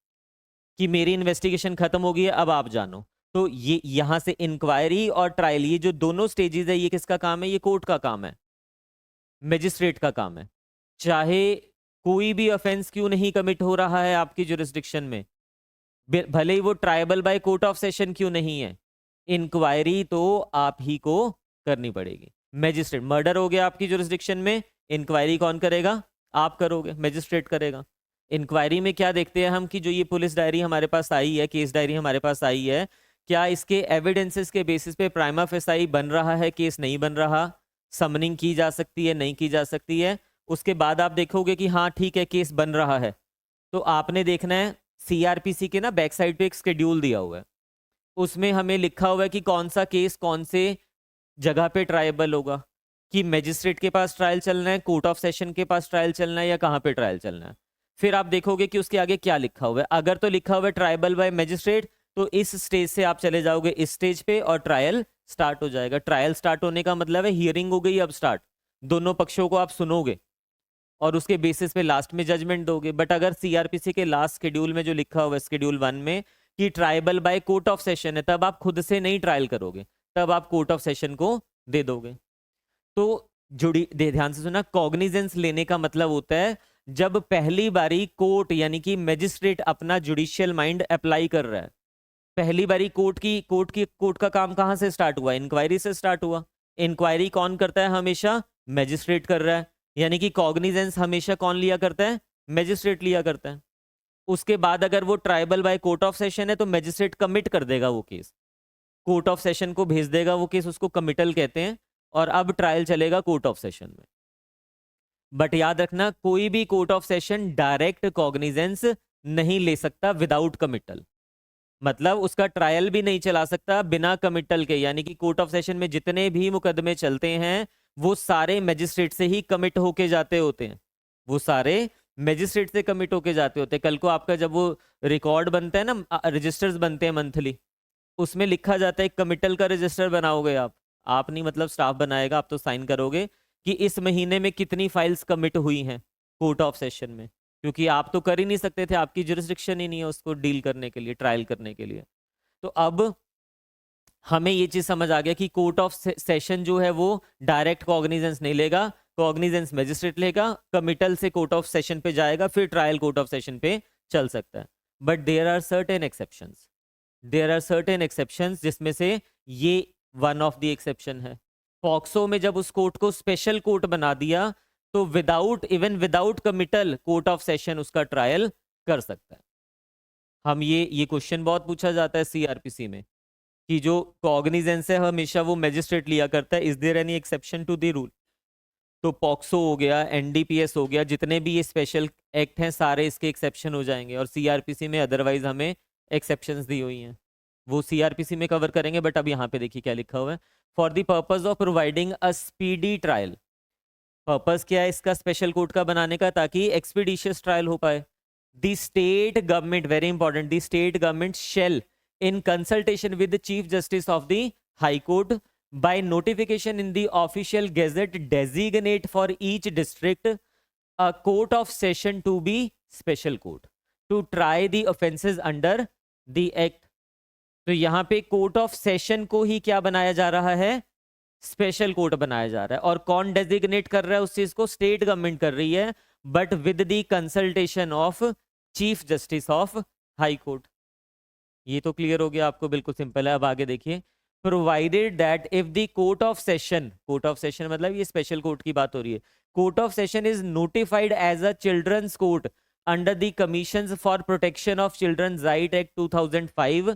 A: कि मेरी इन्वेस्टिगेशन खत्म हो गई है, अब आप जानो। तो ये यहां से इंक्वायरी और ट्रायल, ये जो दोनों स्टेजेस है, ये किसका काम है? ये कोर्ट का काम है, मैजिस्ट्रेट का काम है। चाहे कोई भी ऑफेंस क्यों नहीं कमिट हो रहा है आपकी जुरिस्डिक्शन में, भले ही वो tribal by court of session क्यों नहीं है, इंक्वायरी तो आप ही को करनी पड़ेगी। मैजिस्ट्रेट, मर्डर हो गया आपकी जुरिस्डिक्शन में, इंक्वायरी कौन करेगा? आप करोगे, मैजिस्ट्रेट करेगा। इंक्वायरी में क्या देखते हैं हम कि जो ये पुलिस डायरी हमारे पास आई है, केस डायरी हमारे पास आई है, क्या इसके एविडेंसेस के बेसिस पे प्राइमा फेसाई बन रहा है, केस नहीं बन रहा, समनिंग की जा सकती है नहीं की जा सकती है। उसके बाद आप देखोगे कि हाँ ठीक है केस बन रहा है, तो आपने देखना है सीआरपीसी के ना बैक साइड पे एक शेड्यूल दिया हुआ है, उसमें हमें लिखा हुआ है कि कौन सा केस कौन से जगह पे ट्रायबल होगा, कि मैजिस्ट्रेट के पास ट्रायल चलना है, कोर्ट ऑफ सेशन के पास ट्रायल चलना है, या कहाँ पे ट्रायल चलना है। फिर आप देखोगे कि उसके आगे क्या लिखा हुआ है। अगर तो लिखा हुआ है ट्राइबल बाय मैजिस्ट्रेट, तो इस स्टेज से आप चले जाओगे इस स्टेज पे और ट्रायल स्टार्ट हो जाएगा। ट्रायल स्टार्ट होने का मतलब है हियरिंग हो गई अब स्टार्ट, दोनों पक्षों को आप सुनोगे और उसके बेसिस पे लास्ट में जजमेंट दोगे। बट अगर सीआरपीसी के लास्ट शेड्यूल में जो लिखा हुआ है शेड्यूल 1 में कि tribal by court of session है, तब आप खुद से नहीं ट्रायल करोगे, तब आप कोर्ट ऑफ सेशन को दे दोगे। तो ध्यान से सुना, कॉग्निजेंस लेने का मतलब होता है जब पहली बारी कोर्ट यानी कि मैजिस्ट्रेट अपना जुडिशियल माइंड अप्लाई कर रहा है। पहली बारी कोर्ट का काम कहां से स्टार्ट हुआ? इंक्वायरी से स्टार्ट हुआ। इंक्वायरी कौन करता है? हमेशा मैजिस्ट्रेट कर रहा है, यानी कि कॉग्निजेंस हमेशा कौन लिया करता है? मैजिस्ट्रेट लिया करता है। उसके बाद अगर वो tribal by court of session है तो मैजिस्ट्रेट कमिट कर देगा वो केस, कोर्ट ऑफ सेशन को भेज देगा वो केस, उसको कमिटल कहते हैं, और अब ट्रायल चलेगा कोर्ट ऑफ सेशन में। बट याद रखना, कोई भी court of session direct cognizance नहीं ले सकता विदाउट कमिटल, मतलब उसका ट्रायल भी नहीं चला सकता बिना कमिटल के। यानी कि कोर्ट ऑफ सेशन में जितने भी मुकदमे चलते हैं वो सारे मैजिस्ट्रेट से ही कमिट होके जाते होते हैं, वो सारे मैजिस्ट्रेट से कमिट होके जाते होते हैं। कल को आपका जब वो रिकॉर्ड बनता है ना, रजिस्टर्स बनते हैं मंथली, उसमें लिखा जाता है कमिटल का रजिस्टर बनाओगे आप नहीं, मतलब स्टाफ बनाएगा, आप तो साइन करोगे कि इस महीने में कितनी फाइल्स कमिट हुई हैं कोर्ट ऑफ सेशन में, क्योंकि आप तो कर ही नहीं सकते थे, आपकी जुरिस्डिक्शन ही नहीं है उसको डील करने के लिए, ट्रायल करने के लिए। तो अब हमें ये चीज समझ आ गया कि कोर्ट ऑफ सेशन जो है वो डायरेक्ट कॉग्निजेंस नहीं लेगा, कॉग्निजेंस मैजिस्ट्रेट लेगा, कमिटल से कोर्ट ऑफ सेशन पे जाएगा, फिर ट्रायल कोर्ट ऑफ सेशन पे चल सकता है। But there are certain exceptions, there are certain exceptions, जिसमें से ये वन ऑफ द एक्सेप्शन है। पॉक्सो में जब उस कोर्ट को स्पेशल कोर्ट बना दिया तो without committal court of session उसका ट्रायल कर सकता है। हम ये क्वेश्चन बहुत पूछा जाता है सीआरपीसी में कि जो कॉग्निजेंस है हमेशा वो मैजिस्ट्रेट लिया करता है, is there any exception to the rule? तो पॉक्सो हो गया, एनडीपीएस हो गया, जितने भी ये स्पेशल एक्ट हैं सारे इसके एक्सेप्शन हो जाएंगे, और सीआरपीसी में अदरवाइज हमें एक्सेप्शंस दी हुई हैं, वो सीआरपीसी में कवर करेंगे। बट अब यहाँ पे देखिए क्या लिखा हुआ है, for the purpose of providing a speedy trial. Purpose क्या है इसका स्पेशल कोर्ट का बनाने का? ताकि एक्सपीडिशियस ट्रायल हो पाए। The state government, very important, the state government shell in consultation with the chief justice of the high court by notification in the official gazette designate for each district a court of session to be special court to try the offenses under the act। तो यहां पे court of session को ही क्या बनाया जा रहा है? Special court बनाया जा रहा है। और कौन डेजिग्नेट कर रहा है उस चीज को? स्टेट गवर्नमेंट कर रही है, but with the consultation of chief justice of high court. ये तो क्लियर हो गया आपको, बिल्कुल सिंपल है। अब आगे देखिए, provided that if the court of session मतलब ये स्पेशल कोर्ट की बात हो रही है, court of session is notified as a children's court under the commission for protection of children's right act 2005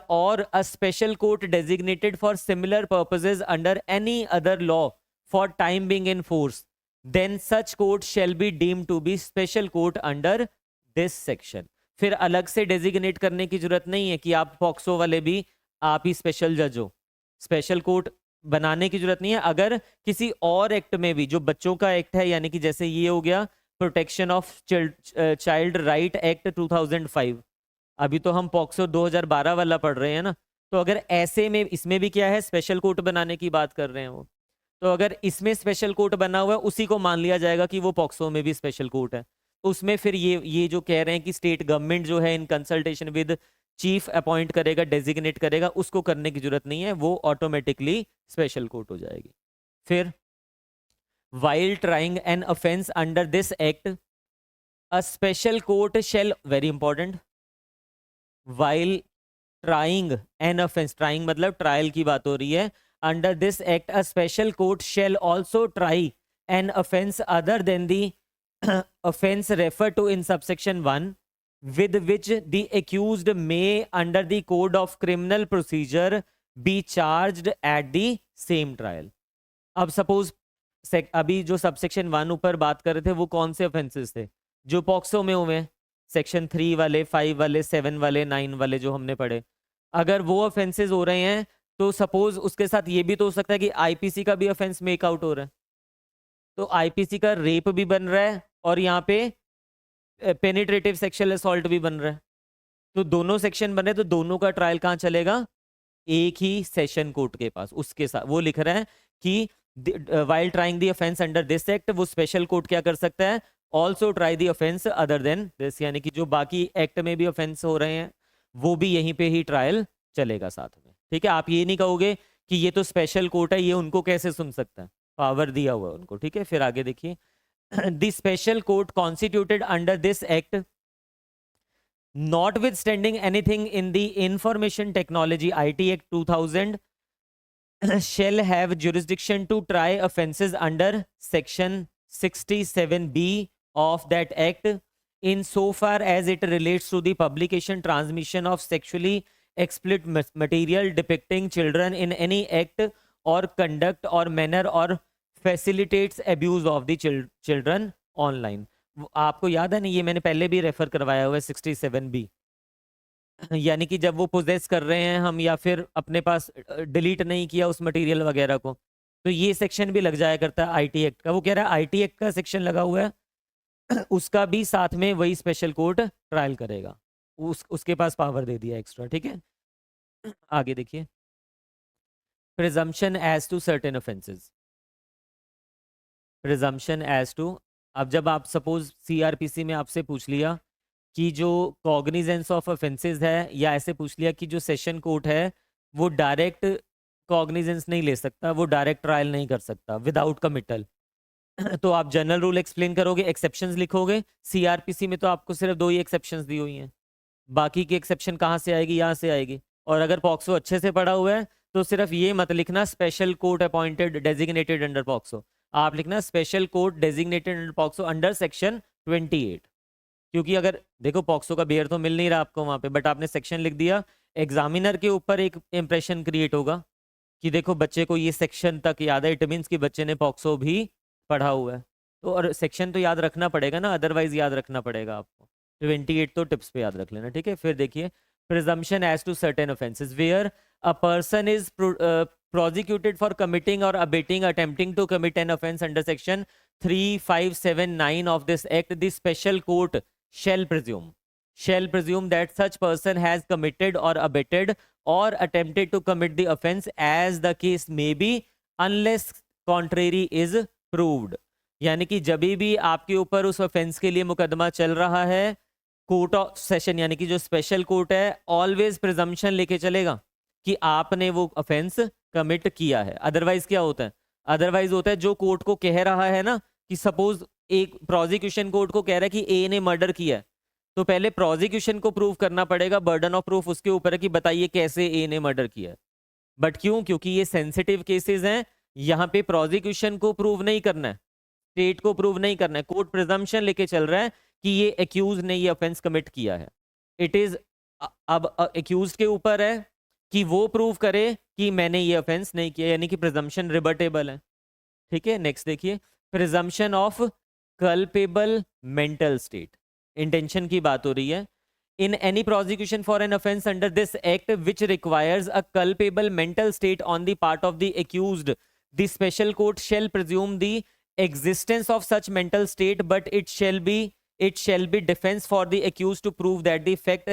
A: or a special court designated for similar purposes under any other law for time being in force, then such court shall be deemed to be special court under this section। फिर अलग से designate करने की जरूरत नहीं है कि आप पॉक्सो वाले भी आप ही स्पेशल जज हो, स्पेशल कोर्ट बनाने की जरूरत नहीं है। अगर किसी और एक्ट में भी, जो बच्चों का एक्ट है, यानी कि जैसे ये हो गया protection of child right act 2005, अभी तो हम पॉक्सो 2012 वाला पढ़ रहे हैं ना, तो अगर ऐसे में इसमें भी क्या है, स्पेशल कोर्ट बनाने की बात कर रहे हैं वो, तो अगर इसमें स्पेशल कोर्ट बना हुआ है उसी को मान लिया जाएगा कि वो पॉक्सो में भी स्पेशल कोर्ट है। उसमें फिर ये जो कह रहे हैं कि स्टेट गवर्नमेंट जो है in consultation with chief appoint करेगा, डेजिग्नेट करेगा, उसको करने की जरूरत नहीं है, वो ऑटोमेटिकली स्पेशल कोर्ट हो जाएगी। फिर while trying an offense under this act a special court shall, very important, while trying an offense, trying मतलब ट्रायल की बात हो रही है, under this act a special court shall also try an offense other than the offense referred to in subsection 1 with which the accused may under the code of criminal procedure be charged at the same trial। अब suppose अभी जो subsection 1 ऊपर बात कर रहे थे वो कौन से ऑफेंसेस थे? जो पॉक्सो में हुए, सेक्शन 3 वाले, 5 वाले, 7 वाले, 9 वाले जो हमने पढ़े, अगर वो ऑफेंसेस हो रहे हैं तो सपोज उसके साथ ये भी तो हो सकता है कि आईपीसी का भी ऑफेंस मेक आउट हो रहा है, तो आईपीसी का रेप भी बन रहा है और यहाँ पे पेनिट्रेटिव सेक्सुअल असॉल्ट भी बन रहा है, तो दोनों सेक्शन बन रहे हैं, तो दोनों का ट्रायल कहाँ चलेगा? एक ही सेशन कोर्ट के पास। उसके साथ वो लिख रहा है कि while trying the offense under this act, वो स्पेशल कोर्ट क्या कर सकता है? Also try the offence other than this, यानी कि जो बाकी एक्ट में भी ऑफेंस हो रहे हैं वो भी यहीं पे ही ट्रायल चलेगा साथ में। ठीक है, आप ये नहीं कहोगे कि ये तो स्पेशल कोर्ट है, ये उनको कैसे सुन सकता है, पावर दिया हुआ है उनको, ठीक है। फिर आगे देखिए, the special court constituted under this act notwithstanding anything in the Information Technology IT Act 2000 shall have jurisdiction to try offences under section 67B of that act in so far as it relates to the publication transmission of sexually explicit material depicting children in any act or conduct or manner or facilitates abuse of the children online। आपको याद है ना, ये मैंने पहले भी refer करवाया हुआ है 67B। यानी कि जब वो पोजेस कर रहे हैं हम, या फिर अपने पास डिलीट नहीं किया उस मटेरियल वगैरह को, तो ये सेक्शन भी लग जाया करता है आईटी एक्ट का। वो कह रहा है आईटी एक्ट का सेक्शन लगा हुआ है उसका भी साथ में वही स्पेशल कोर्ट ट्रायल करेगा, उसके पास पावर दे दिया एक्स्ट्रा, ठीक है। आगे देखिए, presumption as to certain offences. Presumption as to, अब जब आप सपोज सीआरपीसी में आपसे पूछ लिया कि जो कॉग्निजेंस ऑफ ऑफेंसेस है, या ऐसे पूछ लिया कि जो सेशन कोर्ट है वो डायरेक्ट कॉग्निजेंस नहीं ले सकता, वो डायरेक्ट ट्रायल नहीं कर सकता विदाउट कमिटल, तो आप जनरल रूल एक्सप्लेन करोगे, एक्सेप्शंस लिखोगे। सीआरपीसी में तो आपको सिर्फ 2 ही एक्सेप्शंस दी हुई हैं, बाकी की एक्सेप्शन कहाँ से आएगी, यहाँ से आएगी। और अगर पॉक्सो अच्छे से पढ़ा हुआ है तो सिर्फ ये मत लिखना special court appointed designated under POCSO, आप लिखना special court designated under POCSO under section 28। क्योंकि अगर देखो पॉक्सो का बेयर तो मिल नहीं रहा आपको वहां पे, बट आपने सेक्शन लिख दिया, एग्जामिनर के ऊपर एक इंप्रेशन क्रिएट होगा कि देखो बच्चे को ये सेक्शन तक याद है, इट मीन्स कि बच्चे ने पॉक्सो भी पढ़ा हुआ है। तो और सेक्शन तो याद रखना पड़ेगा ना, अदरवाइज याद रखना पड़ेगा आपको। 28 तो टिप्स पे याद रख लेना, ठीक है। फिर देखिए, presumption as to certain offences where a person is prosecuted for committing or abetting attempting to commit an offense under section 3579 of this act, the special court shall presume that such person has committed or abetted or attempted to commit the offense as the case may be unless contrary is proved। यानी कि जब भी आपके ऊपर उस offence के लिए मुकदमा चल रहा है, कोर्ट ऑफ सेशन यानी कि जो स्पेशल कोर्ट है ऑलवेज प्रिजम्पशन लेके चलेगा कि आपने वो ऑफेंस कमिट किया है। अदरवाइज क्या होता है, अदरवाइज होता है जो कोर्ट को कह रहा है ना, कि सपोज एक प्रोसिक्यूशन कोर्ट को कह रहा है कि ए ने मर्डर किया है, तो पहले प्रोसिक्यूशन को प्रूव करना पड़ेगा, बर्डन ऑफ प्रूफ उसके ऊपर है कि बताइए कैसे ए ने मर्डर किया है। बट क्यों, क्योंकि ये सेंसिटिव केसेस हैं, यहाँ पे प्रोसिक्यूशन को प्रूव नहीं करना है, स्टेट को प्रूव नहीं करना है, कोर्ट प्रिजम्पशन लेके चल रहा है कि ये एक्यूज ने ये ऑफेंस कमिट किया है। इट इज अब एक्यूज के ऊपर है कि वो प्रूव करे कि मैंने ये ऑफेंस नहीं किया, यानी कि प्रिजम्पशन रिबर्टेबल है, ठीक है। नेक्स्ट देखिए, presumption of culpable mental state, intention की बात हो रही है। In any prosecution for an offence under this act which requires a culpable mental state on the part of the accused, the special court shell presume the existence of such mental state, but it shall be defense for the accused to prove that the fact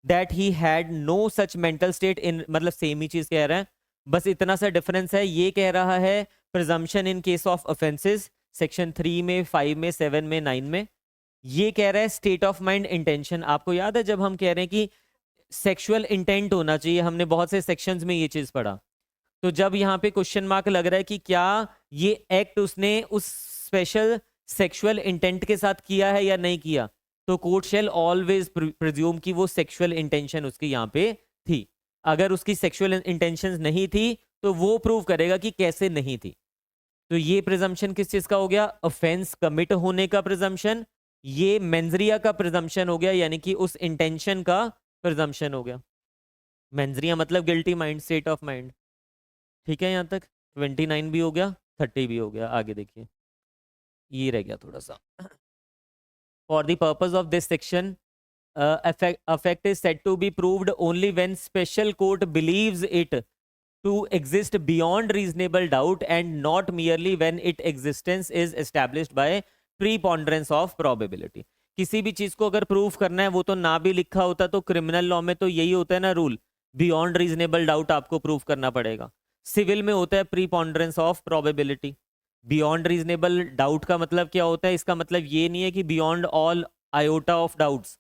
A: that he had no such mental state in, मतलब same ही चीज कह रहा है, बस इतना सा difference है। ये कह रहा है presumption in case of offences section 3 में, 5 में, 7 में, 9 में। ये कह रहा है स्टेट ऑफ माइंड इंटेंशन। आपको याद है जब हम कह रहे हैं कि सेक्सुअल इंटेंट होना चाहिए, हमने बहुत से सेक्शंस में ये चीज पढ़ा, तो जब यहाँ पे क्वेश्चन मार्क लग रहा है कि क्या ये एक्ट उसने उस स्पेशल सेक्सुअल इंटेंट के साथ किया है या नहीं किया, तो कोर्ट शेल ऑलवेज प्रिज्यूम कि वो सेक्सुअल इंटेंशन उसकी यहाँ पे थी। अगर उसकी सेक्सुअल इंटेंशन नहीं थी तो वो प्रूव करेगा कि कैसे नहीं थी। तो ये प्रिजम्पशन किस चीज का हो गया, ऑफेंस कमिट होने का प्रिजम्पशन। ये मेंजरिया का प्रिजम्पशन हो गया, यानी कि उस इंटेंशन का प्रिजम्पशन हो गया। मेंजरिया मतलब guilty mind, state of mind, ठीक है। यहाँ तक 29 भी हो गया, 30 भी हो गया। आगे देखिए, ये रह गया थोड़ा सा। For the purpose of this section a fact is said to be proved only when special court believes it to exist beyond reasonable doubt and not merely when it existence is established by preponderance of probability. किसी भी चीज को अगर prove करना है, वो तो ना भी लिखा होता तो क्रिमिनल लॉ में तो यही होता है ना रूल, बियॉन्ड रीजनेबल डाउट आपको प्रूव करना पड़ेगा। सिविल में होता है preponderance of probability. Beyond reasonable doubt का मतलब क्या होता है, इसका मतलब ये नहीं है कि beyond all iota of doubts,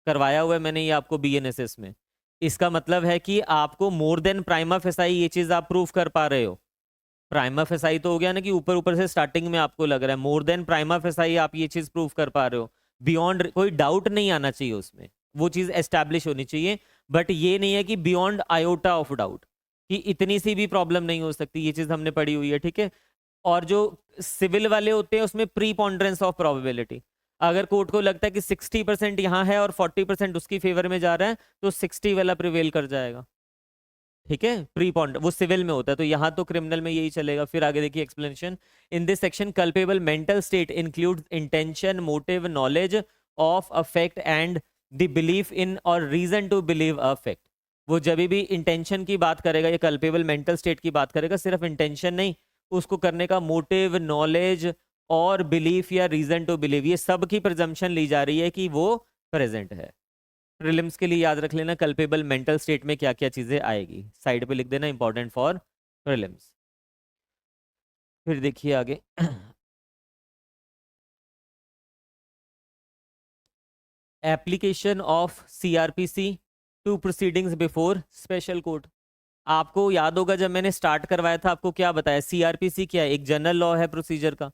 A: करवाया हुआ है मैंने ये आपको बीएनएसएस में। इसका मतलब है कि आपको मोर देन प्राइमा फेसाई ये चीज आप प्रूव कर पा रहे हो। प्राइमा फेसाई तो हो गया ना कि ऊपर ऊपर से स्टार्टिंग में आपको लग रहा है, मोर देन प्राइमा फेसाई आप ये चीज प्रूव कर पा रहे हो, बियॉन्ड कोई डाउट नहीं आना चाहिए उसमें, वो चीज एस्टैब्लिश होनी चाहिए। बट ये नहीं है कि बियॉन्ड आयोटा ऑफ डाउट, कि इतनी सी भी प्रॉब्लम नहीं हो सकती, ये चीज हमने पढ़ी हुई है, ठीक है। और जो सिविल वाले होते हैं उसमें प्री पॉन्डरेंस ऑफ प्रोबेबिलिटी, अगर कोर्ट को लगता है कि 60% यहाँ है और 40% उसकी फेवर में जा रहा है तो 60 वाला प्रिवेल कर जाएगा, ठीक है। प्री पॉन्ड वो सिविल में होता है, तो यहाँ तो क्रिमिनल में यही चलेगा। फिर आगे देखिए explanation, in this section culpable mental state includes intention, motive, knowledge of affect and the belief in और रीजन टू बिलीव अफेक्ट। वो जब भी इंटेंशन की बात करेगा, ये कल्पेबल मेंटल स्टेट की बात करेगा, सिर्फ इंटेंशन नहीं, उसको करने का मोटिव, नॉलेज और बिलीफ या रीजन टू बिलीव, ये सब की प्रिजम्पशन ली जा रही है कि वो प्रेजेंट है। प्रीलिम्स के लिए याद रख लेना कल्पेबल मेंटल स्टेट में क्या क्या चीजें आएगी, साइड पे लिख देना, इंपॉर्टेंट फॉर प्रीलिम्स। फिर देखिए आगे application of CrPC to proceedings before special court. आपको याद होगा जब मैंने स्टार्ट करवाया था आपको क्या बताया, सीआरपीसी क्या है, एक जनरल लॉ है प्रोसीजर का,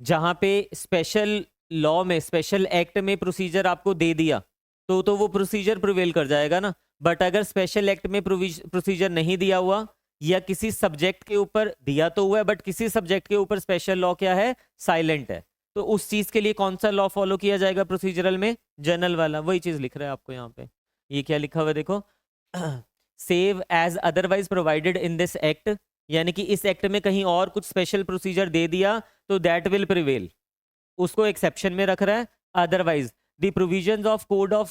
A: जहां पे स्पेशल लॉ में, स्पेशल एक्ट में प्रोसीजर आपको दे दिया तो वो प्रोसीजर प्रिवेल कर जाएगा ना। बट अगर स्पेशल एक्ट में प्रोसीजर नहीं दिया हुआ, या किसी सब्जेक्ट के ऊपर दिया तो हुआ है बट किसी सब्जेक्ट के ऊपर स्पेशल लॉ क्या है, साइलेंट है, तो उस चीज के लिए कौन सा लॉ फॉलो किया जाएगा प्रोसीजरल में, जनरल वाला। वही चीज लिख रहा है आपको यहाँ पे, ये क्या लिखा हुआ है देखो, save as otherwise provided in this act, यानी कि इस एक्ट में कहीं और कुछ स्पेशल प्रोसीजर दे दिया तो दैट विल प्रिवेल, उसको एक्सेप्शन में रख रहा है। Otherwise the provisions of code of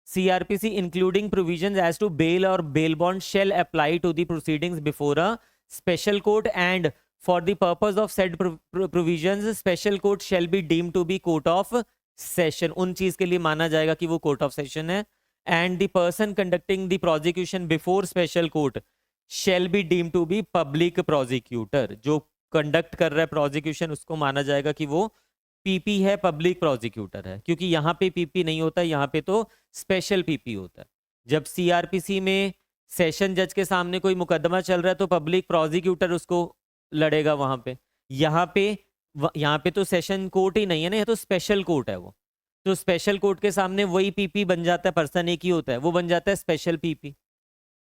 A: CrPC including provisions as to bail और bail bond shall apply to the proceedings before a special court and for the purpose of said provisions special court shall be deem to be court of session, उन चीज के लिए माना जाएगा कि वो court of session है। And the person conducting the prosecution before special court shall be deem to be public prosecutor, जो कंडक्ट कर रहा है प्रोसिक्यूशन उसको माना जाएगा कि वो पीपी है, पब्लिक प्रोसिक्यूटर है, क्योंकि यहाँ पे पीपी नहीं होता, यहाँ पे तो स्पेशल पीपी होता है। जब सीआरपीसी में सेशन जज के सामने कोई मुकदमा चल रहा है तो पब्लिक प्रोसिक्यूटर उसको लड़ेगा वहां पे, यहाँ पे तो सेशन कोर्ट ही नहीं है ना, ये तो स्पेशल कोर्ट है वो, तो स्पेशल कोर्ट के सामने वही पीपी बन जाता है, पर्सन एक ही होता है, वो बन जाता है स्पेशल पीपी।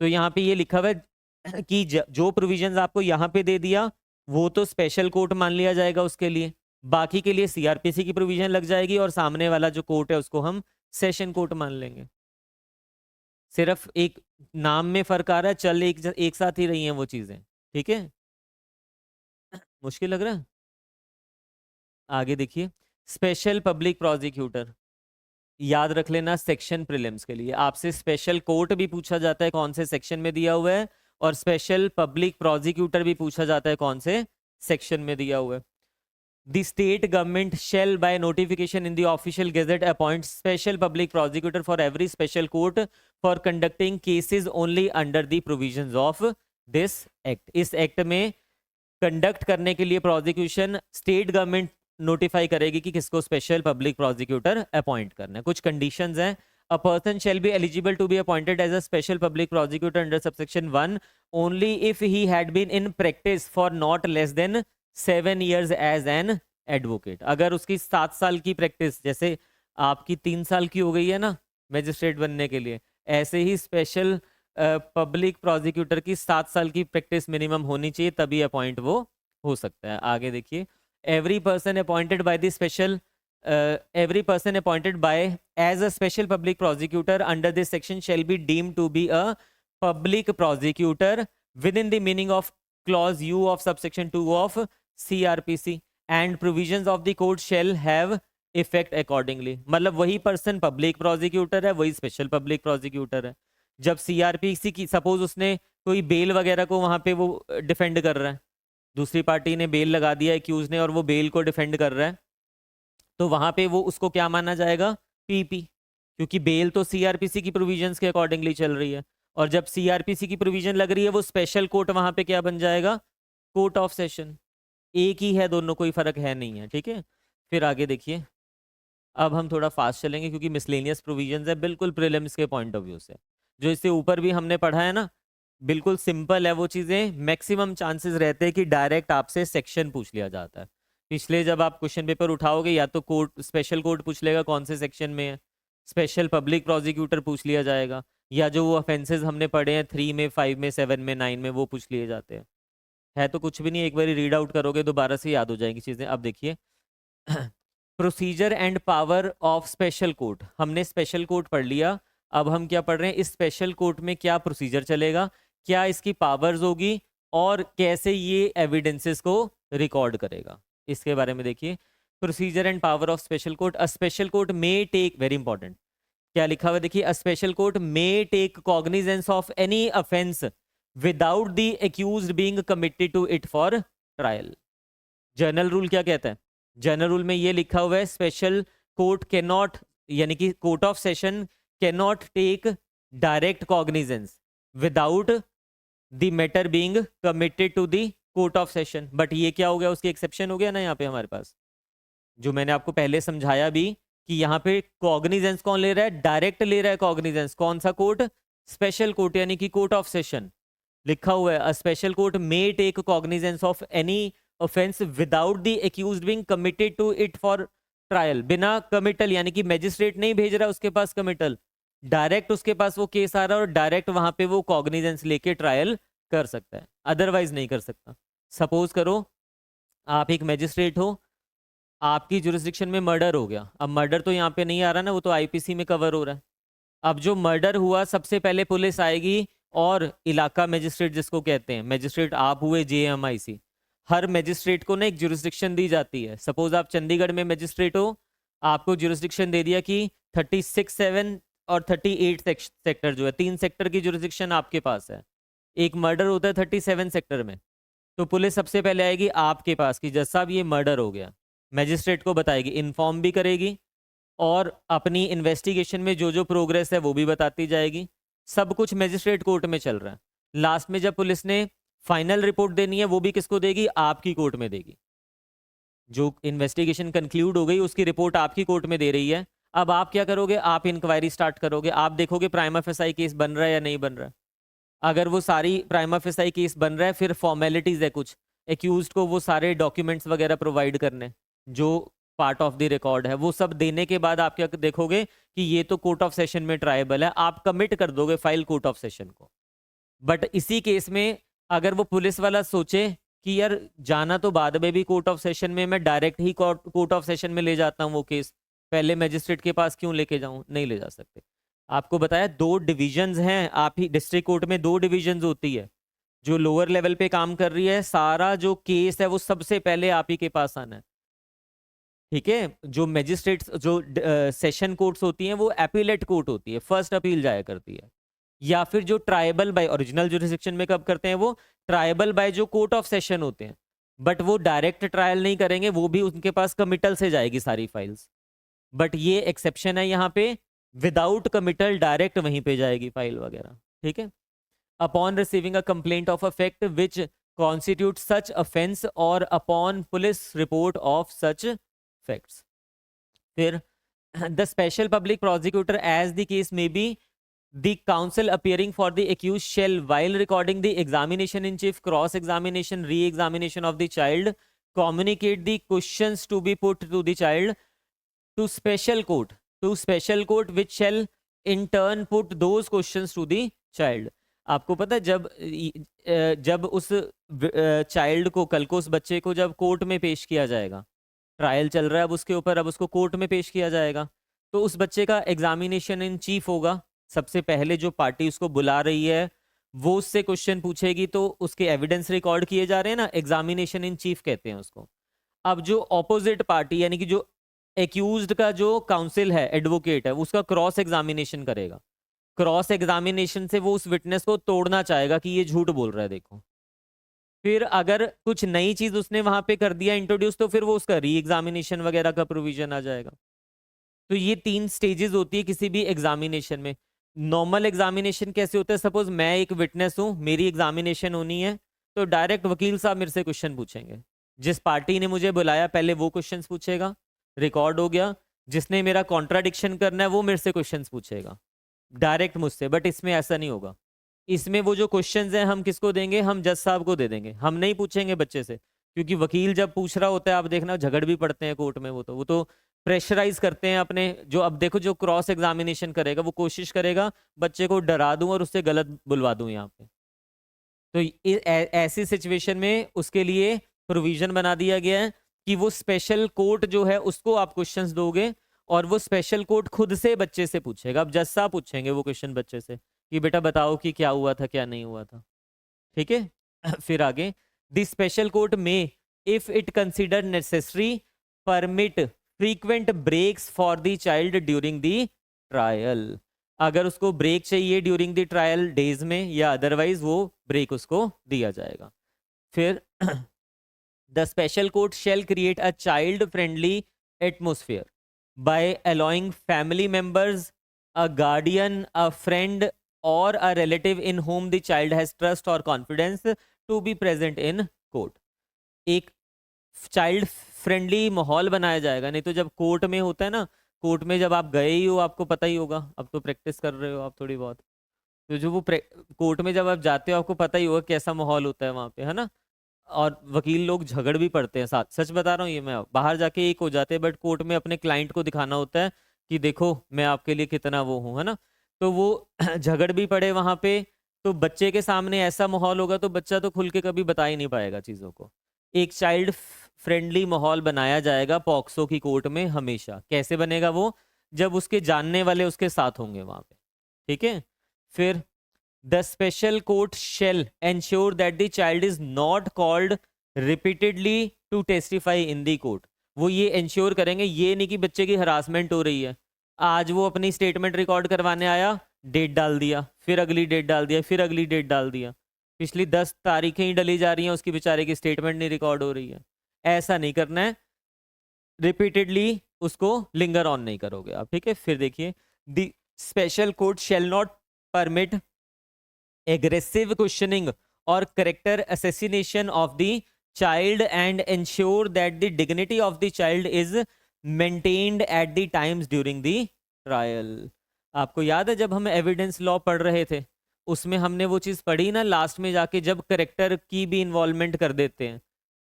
A: तो यहाँ पे ये लिखा हुआ है कि जो प्रोविजंस आपको यहाँ पे दे दिया वो तो स्पेशल कोर्ट मान लिया जाएगा उसके लिए, बाकी के लिए सीआरपीसी की प्रोविजन लग जाएगी और सामने वाला जो कोर्ट है उसको हम सेशन कोर्ट मान लेंगे। सिर्फ एक नाम में फर्क आ रहा है, चल एक साथ ही रही हैं वो चीजें, ठीक है। मुश्किल लग रहा है, आगे देखिए, स्पेशल पब्लिक प्रोसिक्यूटर, याद रख लेना सेक्शन प्रीलिम्स के लिए आपसे स्पेशल कोर्ट भी पूछा जाता है कौन से सेक्शन में दिया हुआ है, और स्पेशल पब्लिक प्रोसिक्यूटर भी पूछा जाता है कौन से सेक्शन में दिया हुआ है। The state government shall by notification in the official gazette appoint special public prosecutor for every special court for conducting cases only under the provisions of this act. इस एक्ट में कंडक्ट करने के लिए prosecution state government notify करेगी कि किसको special public prosecutor appoint करना है। कुछ कंडीशंस हैं, a person shall be eligible to be appointed as a special public prosecutor under subsection 1 only if he had been in practice for not less than 7 years as an advocate। अगर उसकी 7 साल की practice, जैसे आपकी 3 साल की हो गई है ना मैजिस्ट्रेट बनने के लिए, ऐसे ही स्पेशल पब्लिक प्रोसिक्यूटर की 7 साल की प्रैक्टिस मिनिमम होनी चाहिए, तभी अपॉइंट वो हो सकता है। आगे देखिए, every person appointed by the special every person appointed by as a special public prosecutor under this section shall be deemed to be a public prosecutor within the meaning of clause U of subsection 2 of CRPC and provisions of the code shall have effect accordingly। मतलब वही person public prosecutor है, वही special public prosecutor है। जब CrPC की suppose उसने कोई bell वगैरह को वहां पे वो डिफेंड कर रहा है, दूसरी पार्टी ने बेल लगा दिया एक्यूज ने और वो बेल को डिफेंड कर रहा है, तो वहां पे वो उसको क्या माना जाएगा, पीपी, क्योंकि बेल तो सीआरपीसी की प्रोविजंस के अकॉर्डिंगली चल रही है। और जब सीआरपीसी की प्रोविजन लग रही है वो स्पेशल कोर्ट वहां पे क्या बन जाएगा, कोर्ट ऑफ सेशन। एक ही है दोनों, कोई फर्क है नहीं है, ठीक है। फिर आगे देखिए, अब हम थोड़ा फास्ट चलेंगे क्योंकि मिसलेनियस प्रोविजंस है बिल्कुल प्रीलिम्स के पॉइंट ऑफ व्यू से, जो इससे ऊपर भी हमने पढ़ा है ना, बिल्कुल सिंपल है वो चीज़ें, मैक्सिमम चांसेस रहते हैं कि डायरेक्ट आपसे सेक्शन पूछ लिया जाता है। पिछले जब आप क्वेश्चन पेपर उठाओगे या तो कोर्ट स्पेशल कोर्ट पूछ लेगा कौन से सेक्शन में है, स्पेशल पब्लिक प्रोसिक्यूटर पूछ लिया जाएगा, या जो वो ऑफेंसेस हमने पढ़े हैं 3 में 5 में 7 में 9 में वो पूछ लिए जाते हैं। है तो कुछ भी नहीं, एक बार रीड आउट करोगे दोबारा से याद हो जाएंगी चीज़ें। अब देखिए procedure and power of special court, हमने स्पेशल कोर्ट पढ़ लिया। अब हम क्या पढ़ रहे हैं, इस स्पेशल कोर्ट में क्या प्रोसीजर चलेगा, क्या इसकी पावर्स होगी, और कैसे ये एविडेंसेस को रिकॉर्ड करेगा, इसके बारे में देखिए। Procedure and power of special court, a special court may take, very important, क्या लिखा हुआ है देखिए, a special court may take cognizance of any offence without the accused being committed to it for trial. General rule क्या कहता है, general rule में ये लिखा हुआ है स्पेशल कोर्ट कैन नॉट, यानी कि court of session can not take direct cognizance without the matter being committed to the court of session. But ये क्या हो गया, उसकी एक्सेप्शन हो गया ना यहाँ पे हमारे पास, जो मैंने आपको पहले समझाया भी कि यहाँ पे कॉग्निजेंस कौन ले रहा है, डायरेक्ट ले रहा है कॉग्निजेंस, कौन सा कोर्ट, स्पेशल कोर्ट, यानी कि कोर्ट ऑफ सेशन। लिखा हुआ है a special court may take cognizance of any offence without the accused being committed to it for trial, बिना कमिटल, यानी कि मैजिस्ट्रेट नहीं भेज रहा उसके पास कमिटल, डायरेक्ट उसके पास वो केस आ रहा है और डायरेक्ट वहां पे वो कॉग्निजेंस लेके ट्रायल कर सकता है, अदरवाइज नहीं कर सकता। सपोज करो आप एक मैजिस्ट्रेट हो, आपकी जुरिस्डिक्शन में मर्डर हो गया, अब मर्डर तो यहाँ पे नहीं आ रहा ना, वो तो आईपीसी में कवर हो रहा है। अब जो मर्डर हुआ सबसे पहले पुलिस आएगी और इलाका मजिस्ट्रेट जिसको कहते हैं, मजिस्ट्रेट आप हुए जेएमआईसी, हर मजिस्ट्रेट को ना एक जुरिस्डिक्शन दी जाती है। सपोज आप चंडीगढ़ में मजिस्ट्रेट हो, आपको जुरिस्डिक्शन दे दिया कि 36, 7 और 38 सेक्टर जो है, 3 सेक्टर की जुरिस्डिक्शन आपके पास है। एक मर्डर होता है 37 सेक्टर में, तो पुलिस सबसे पहले आएगी आपके पास कि जज साहब ये मर्डर हो गया, मजिस्ट्रेट को बताएगी, इन्फॉर्म भी करेगी और अपनी इन्वेस्टिगेशन में जो जो प्रोग्रेस है वो भी बताती जाएगी। सब कुछ मजिस्ट्रेट कोर्ट में चल रहा है। लास्ट में जब पुलिस ने फाइनल रिपोर्ट देनी है वो भी किसको देगी, आपकी कोर्ट में देगी। जो इन्वेस्टिगेशन कंक्लूड हो गई उसकी रिपोर्ट आपकी कोर्ट में दे रही है। अब आप क्या करोगे, आप इंक्वायरी स्टार्ट करोगे, आप देखोगे प्राइमा फेसाई केस बन रहा है या नहीं बन रहा है। अगर वो सारी प्राइमा फेसाई केस बन रहा है, फिर फॉर्मेलिटीज है कुछ, एक्यूज्ड को वो सारे डॉक्यूमेंट्स वगैरह प्रोवाइड करने जो पार्ट ऑफ द रिकॉर्ड है, वो सब देने के बाद आप क्या देखोगे कि ये तो कोर्ट ऑफ सेशन में ट्रायबल है, आप कमिट कर दोगे फाइल कोर्ट ऑफ सेशन को। बट इसी केस में अगर वो पुलिस वाला सोचे कि यार जाना तो बाद में भी कोर्ट ऑफ सेशन में, मैं direct he court of session में ले जाता हूँ वो केस, पहले मजिस्ट्रेट के पास क्यों लेके जाऊं, नहीं ले जा सकते। आपको बताया 2 डिविजन्स हैं, आप ही डिस्ट्रिक्ट कोर्ट में 2 डिविजन्स होती है। जो लोअर लेवल पे काम कर रही है, सारा जो केस है वो सबसे पहले आप ही के पास आना है, ठीक है। जो मैजिस्ट्रेट्स, जो सेशन कोर्ट्स होती हैं वो एपीलेट कोर्ट होती है, फर्स्ट अपील जाया करती है। या फिर जो ट्राइबल बाय ओरिजिनल जुरिस्डिक्शन में कब करते हैं, वो ट्राइबल बाय जो कोर्ट ऑफ सेशन होते हैं, बट वो डायरेक्ट ट्रायल नहीं करेंगे, वो भी उनके पास कमिटल से जाएगी सारी फाइल्स। बट ये एक्सेप्शन है यहाँ पे, विदाउट कमिटल डायरेक्ट वहीं पे जाएगी फाइल वगैरह, ठीक है। Upon receiving a complaint of a fact which constitute such offence और upon police report of such facts. फिर the special public prosecutor as the case may be the counsel appearing for the accused shall, while recording the examination in chief, cross examination, re-examination of the child, communicate the questions to be put to the child to special court which shall in turn put those questions to the child। आपको पता है जब उस child को, कल को उस बच्चे को जब कोर्ट में पेश किया जाएगा, ट्रायल चल रहा है अब उसके ऊपर, अब उसको कोर्ट में पेश किया जाएगा, तो उस बच्चे का एग्जामिनेशन इन चीफ होगा। सबसे पहले जो पार्टी उसको बुला रही है वो उससे क्वेश्चन पूछेगी, तो उसके एविडेंस रिकॉर्ड किए जा रहे हैं ना, एग्जामिनेशन इन चीफ कहते हैं उसको। अब जो ऑपोजिट पार्टी यानी कि जो एक्यूज्ड का जो काउंसिल है, एडवोकेट है, उसका क्रॉस एग्जामिनेशन करेगा। क्रॉस एग्जामिनेशन से वो उस विटनेस को तोड़ना चाहेगा कि ये झूठ बोल रहा है, देखो। फिर अगर कुछ नई चीज उसने वहां पे कर दिया इंट्रोड्यूस, तो फिर वो उसका री एग्जामिनेशन वगैरह का प्रोविजन आ जाएगा। तो ये 3 स्टेजेस होती है किसी भी एग्जामिनेशन में। नॉर्मल एग्जामिनेशन कैसे होता है, सपोज मैं एक विटनेस हूं, मेरी एग्जामिनेशन होनी है, तो डायरेक्ट वकील साहब मेरे से क्वेश्चन पूछेंगे। जिस पार्टी ने मुझे बुलाया पहले वो क्वेश्चंस पूछेगा, रिकॉर्ड हो गया। जिसने मेरा कॉन्ट्राडिक्शन करना है वो मेरे से क्वेश्चंस पूछेगा डायरेक्ट मुझसे। बट इसमें ऐसा नहीं होगा, इसमें वो जो क्वेश्चंस हैं हम किसको देंगे, हम जज साहब को दे देंगे, हम नहीं पूछेंगे बच्चे से, क्योंकि वकील जब पूछ रहा होता है आप देखना झगड़ भी पड़ते हैं कोर्ट में, वो तो प्रेशराइज करते हैं अपने जो, अब देखो जो क्रॉस एग्जामिनेशन करेगा वो कोशिश करेगा बच्चे को डरा दूं और उससे गलत बुलवा दूं यहाँ पे। तो ऐसी सिचुएशन में उसके लिए प्रोविजन बना दिया गया है कि वो स्पेशल कोर्ट जो है उसको आप क्वेश्चंस दोगे और वो स्पेशल कोर्ट खुद से बच्चे से पूछेगा। अब जज साहब पूछेंगे वो क्वेश्चन बच्चे से कि बेटा बताओ कि क्या हुआ था क्या नहीं हुआ था, ठीक है। फिर आगे, the special court may if it consider necessary permit frequent breaks for the child during the trial. अगर उसको ब्रेक चाहिए ड्यूरिंग द ट्रायल डेज में या अदरवाइज वो ब्रेक उसको दिया जाएगा। फिर the special court shall create a child friendly atmosphere by allowing family members, a guardian, a friend, or a relative in whom the child has trust or confidence to be present in court। एक child friendly माहौल बनाया जाएगा। नहीं तो जब court में होता है ना, कोर्ट में जब आप गए ही हो आपको पता ही होगा, अब तो प्रैक्टिस कर रहे हो आप थोड़ी बहुत, तो जो वो कोर्ट में जब आप जाते हो आपको पता ही होगा कैसा माहौल होता है वहाँ पे, है ना। और वकील लोग झगड़ भी पड़ते हैं साथ, सच बता रहा हूँ ये मैं, बाहर जाके एक हो जाते हैं बट कोर्ट में अपने क्लाइंट को दिखाना होता है कि देखो मैं आपके लिए कितना वो हूँ, है ना। तो वो झगड़ भी पड़े वहां पे, तो बच्चे के सामने ऐसा माहौल होगा तो बच्चा तो खुल के कभी बता ही नहीं पाएगा चीज़ों को। एक चाइल्ड फ्रेंडली माहौल बनाया जाएगा पॉक्सो की कोर्ट में हमेशा। कैसे बनेगा वो, जब उसके जानने वाले उसके साथ होंगे वहां पे, ठीक है। फिर the special court shall ensure that the child is not called repeatedly to testify in the court। वो ये इंश्योर करेंगे, ये नहीं कि बच्चे की हरासमेंट हो रही है, आज वो अपनी स्टेटमेंट रिकॉर्ड करवाने आया, डेट डाल दिया, फिर अगली डेट डाल दिया, फिर अगली डेट डाल दिया, पिछली 10 तारीखें ही डली जा रही हैं, उसकी बेचारे की स्टेटमेंट नहीं रिकॉर्ड हो रही है। ऐसा नहीं करना है, रिपीटेडली उसको लिंगर ऑन नहीं करोगे आप, ठीक है। फिर देखिए, the special court shall not permit aggressive questioning or character assassination of the child and ensure that the dignity of the child is maintained at the times during the trial। आपको याद है जब हम एविडेंस लॉ पढ़ रहे थे उसमें हमने वो चीज़ पढ़ी ना लास्ट में जाके, जब करेक्टर की भी इन्वॉल्वमेंट कर देते हैं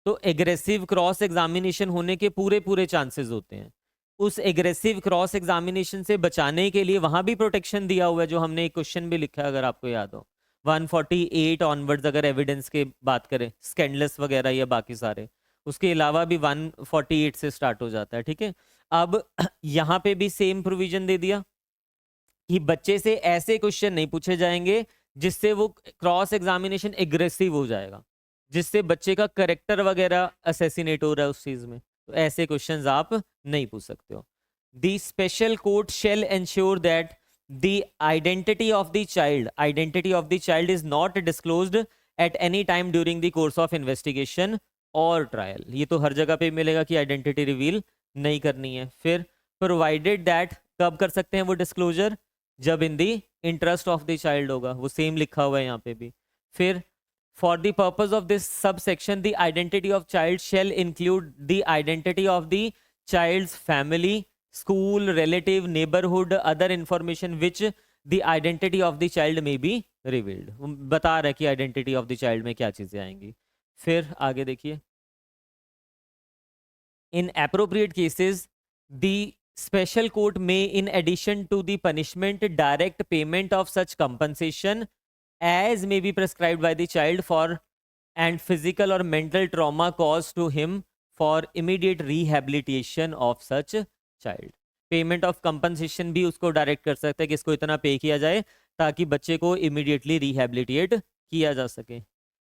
A: तो एग्रेसिव क्रॉस एग्जामिनेशन होने के पूरे पूरे चांसेस होते हैं। उस एग्रेसिव क्रॉस एग्जामिनेशन से बचाने के लिए वहां भी प्रोटेक्शन दिया हुआ है, जो हमने एक क्वेश्चन भी लिखा है अगर आपको याद हो, 148 ऑनवर्ड्स अगर एविडेंस के बात करें, स्कैंडलस वगैरह या बाकी सारे, उसके अलावा भी 148 से स्टार्ट हो जाता है, ठीक है। अब यहाँ पे भी सेम प्रोविजन दे दिया कि बच्चे से ऐसे क्वेश्चन नहीं पूछे जाएंगे जिससे वो क्रॉस एग्जामिनेशन एग्रेसिव हो जाएगा, जिससे बच्चे का करेक्टर वगैरह असैसिनेट हो रहा है उस चीज में, तो ऐसे क्वेश्चंस आप नहीं पूछ सकते हो। The special court shell ensure that the identity of the child is not disclosed at any time during the course of investigation or trial। ये तो हर जगह पे मिलेगा कि आइडेंटिटी रिवील नहीं करनी है। फिर प्रोवाइडेड दैट, कब कर सकते हैं वो डिस्क्लोजर, जब in the interest of the child होगा, वो सेम लिखा हुआ है यहाँ पे भी। फिर for the purpose of this subsection the identity of child shall include the identity of the child's family, school, relative, neighborhood, other information which the identity of the child may be revealed। बता रहा है कि identity of the child में क्या चीजें आएंगी। फिर आगे देखिए, in appropriate cases the special court may in addition to the punishment direct payment of such compensation as may be prescribed by the child for and physical or mental trauma caused to him for immediate rehabilitation of such child. Payment of compensation भी उसको direct कर सकता है कि इसको इतना पे किया जाए ताकि बच्चे को इमीडिएटली रिहेबिलिटेट किया जा सके।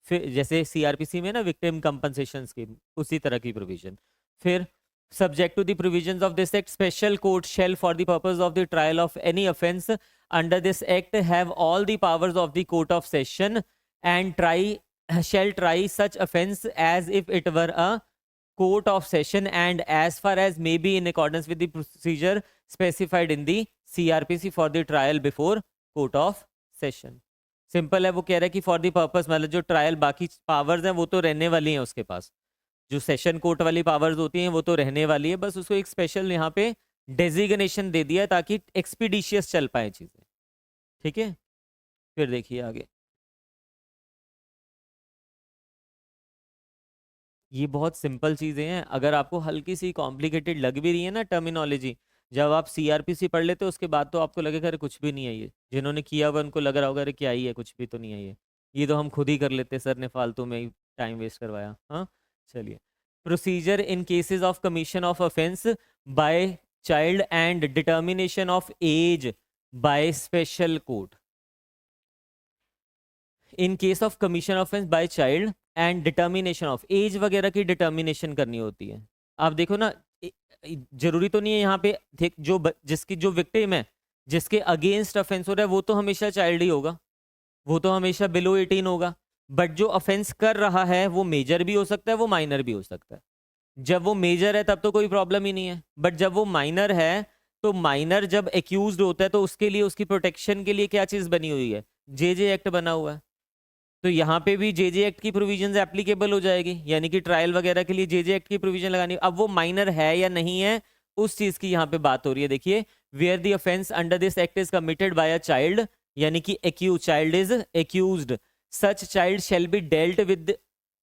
A: फिर जैसे सीआरपीसी में ना विक्टिम कंपनसेशन स्कीम, उसी तरह की प्रोविजन। फिर subject to the provisions of this act special court shall for the purpose of the trial of any offence under this act have all the powers of the court of session and shall try such offense as if it were a court of session and as far as may be in accordance with the procedure specified in the CRPC for the trial before court of session। Simple है, वो कह रहा है कि for the purpose, मतलब जो trial बाकी powers हैं वो तो रहने वाली हैं उसके पास, जो सेशन कोर्ट वाली पावर्स होती हैं वो तो रहने वाली है, बस उसको एक स्पेशल यहाँ पे डेजिग्नेशन दे दिया ताकि एक्सपीडिशियस चल पाए चीजें, ठीक है। फिर देखिए आगे, ये बहुत सिंपल चीज़ें हैं। अगर आपको हल्की सी कॉम्प्लिकेटेड लग भी रही है ना टर्मिनोलॉजी, जब आप सीआरपीसी पढ़ लेते हो उसके बाद तो आपको लगेगा अरे कुछ भी नहीं है ये। जिन्होंने किया हुआ उनको लग रहा होगा अरे क्या ही है, कुछ भी तो नहीं है ये तो हम खुद ही कर लेते, सर ने फालतू में ही टाइम वेस्ट करवाया। हाँ चलिए, procedure in cases of commission of offence by child and determination of age by special court. In case of commission offence by child and determination of age वगैरह की डिटर्मिनेशन करनी होती है। आप देखो ना, जरूरी तो नहीं है यहाँ पे जिसकी जो विक्टिम है, जिसके अगेंस्ट ऑफेंस हो रहा है, वो तो हमेशा चाइल्ड ही होगा, वो तो हमेशा बिलो 18 होगा। बट जो ऑफेंस कर रहा है वो मेजर भी हो सकता है, वो माइनर भी हो सकता है। जब वो मेजर है तब तो कोई प्रॉब्लम ही नहीं है, बट जब वो माइनर है, तो माइनर जब एक्यूज्ड होता है तो उसके लिए, उसकी प्रोटेक्शन के लिए क्या चीज बनी हुई है, जेजे एक्ट बना हुआ है। तो यहाँ पे भी जेजे एक्ट की प्रोविजंस एप्लीकेबल हो जाएगी, यानी कि ट्रायल वगैरह के लिए जेजे एक्ट की प्रोविजन लगानी। अब वो माइनर है या नहीं है, उस चीज की यहाँ पे बात हो रही है। देखिए, where the offence under this act is committed by a child, यानी कि child is accused, such child shall be dealt with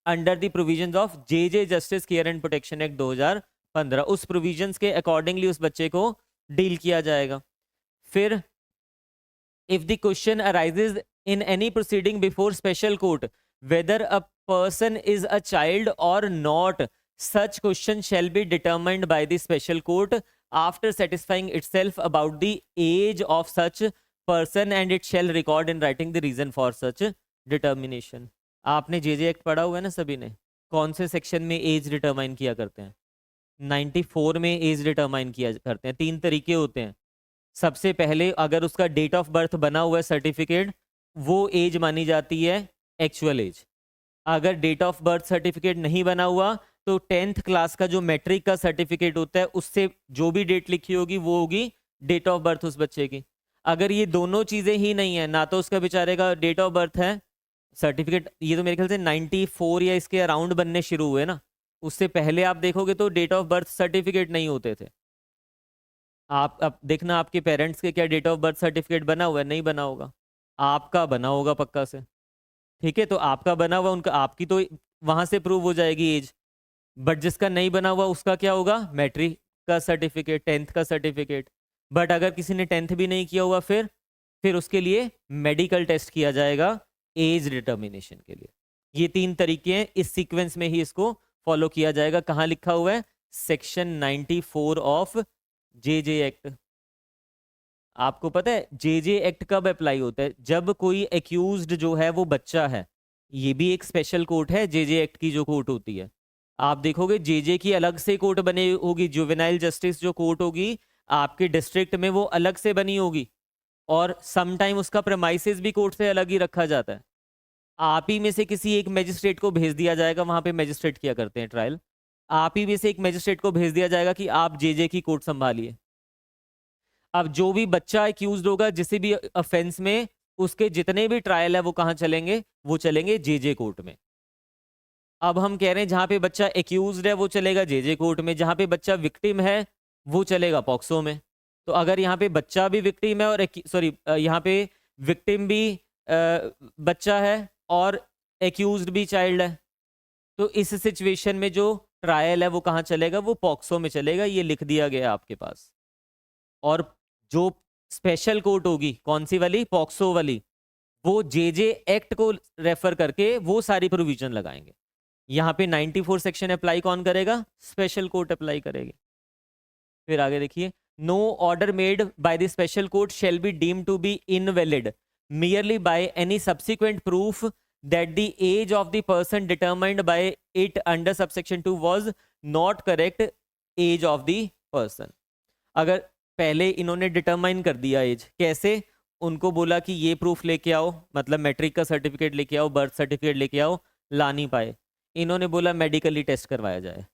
A: under the provisions of JJ justice care and protection act 2015। उस प्रोविजंस के accordingly उस बच्चे को deal किया जाएगा। फिर if the question arises in any proceeding before special court whether a person is a child or not, such question shall be determined by the special court after satisfying itself about the age of such person, and it shall record in writing the reason for such determination। आपने JJ act पढ़ा हुआ है ना सभी ने, कौन से section में एज डिटरमाइन किया करते हैं? 94 में एज डिटरमाइन किया करते हैं। 3 तरीके होते हैं। सबसे पहले, अगर उसका डेट ऑफ बर्थ बना हुआ है सर्टिफिकेट, वो एज मानी जाती है एक्चुअल एज। अगर डेट ऑफ बर्थ सर्टिफिकेट नहीं बना हुआ तो 10th क्लास का जो मैट्रिक का सर्टिफिकेट होता है उससे जो भी डेट लिखी होगी वो होगी डेट ऑफ बर्थ उस बच्चे की। अगर ये दोनों चीजें ही नहीं है, ना तो उसका बेचारे का डेट ऑफ बर्थ है सर्टिफिकेट, ये तो मेरे ख्याल से 94 या इसके अराउंड बनने शुरू हुए ना, उससे पहले आप देखोगे तो डेट ऑफ बर्थ सर्टिफिकेट नहीं होते थे। आप अब देखना आपके पेरेंट्स के क्या डेट ऑफ बर्थ सर्टिफिकेट बना हुआ है, नहीं बना होगा। आपका बना होगा पक्का से, ठीक है, तो आपका बना हुआ, उनका, आपकी तो वहां से प्रूव हो जाएगी एज। बट जिसका नहीं बना हुआ उसका क्या होगा? मैट्रिक का सर्टिफिकेट, 10th का सर्टिफिकेट। बट अगर किसी ने 10th भी नहीं किया हुआ, फिर उसके लिए मेडिकल टेस्ट किया जाएगा एज डिटर्मिनेशन के लिए। ये 3 तरीके हैं, इस सीक्वेंस में ही इसको फॉलो किया जाएगा। कहाँ लिखा हुआ है? Section 94 of JJ act. आपको पता है जेजे एक्ट कब अप्लाई होता है? जब कोई एक्यूज्ड जो है वो बच्चा है। ये भी एक स्पेशल कोर्ट है जेजे एक्ट की जो कोर्ट होती है। आप देखोगे जेजे की अलग से कोर्ट बनी होगी, जुवेनाइल जस्टिस जो कोर्ट होगी आपके डिस्ट्रिक्ट में वो अलग से बनी होगी, और समटाइम उसका प्रेमाइसिस भी कोर्ट से अलग ही रखा जाता है। आप ही में से किसी एक मैजिस्ट्रेट को भेज दिया जाएगा, वहां पे मैजिस्ट्रेट किया करते हैं ट्रायल। आप ही में से एक मैजिस्ट्रेट को भेज दिया जाएगा कि आप जेजे की कोर्ट संभालिए। अब जो भी बच्चा एक्यूज होगा जिसे भी ऑफेंस में, उसके जितने भी ट्रायल है वो कहाँ चलेंगे? वो चलेंगे जेजे कोर्ट में। अब हम कह रहे हैं जहां पे बच्चा एक्यूज है वो चलेगा जेजे कोर्ट में, जहां पे बच्चा विक्टिम है वो चलेगा पॉक्सो में। तो अगर यहाँ पे बच्चा भी विक्टिम है और यहाँ पे विक्टिम भी बच्चा है और एक्यूज भी चाइल्ड है, तो इस सिचुएशन में जो ट्रायल है वो कहाँ चलेगा? वो पॉक्सो में चलेगा। ये लिख दिया गया आपके पास। और जो स्पेशल कोर्ट होगी, कौन सी वाली? पॉक्सो वाली, वो जेजे एक्ट को रेफर करके वो सारी प्रोविजन लगाएंगे। यहाँ पे 94 सेक्शन अप्लाई कौन करेगा? स्पेशल कोर्ट अप्लाई करेगी। फिर आगे देखिए, no order made by the special court shall be deemed to be invalid merely by any subsequent proof that the age of the person determined by it under subsection 2 was not correct age of the person। अगर पहले इन्होंने determine कर दिया as, कैसे? उनको बोला कि ये प्रूफ लेके आओ, मतलब मैट्रिक का सर्टिफिकेट लेके आओ, बर्थ सर्टिफिकेट लेके आओ, ला नहीं पाए। इन्होंने बोला मेडिकली टेस्ट करवाया जाए,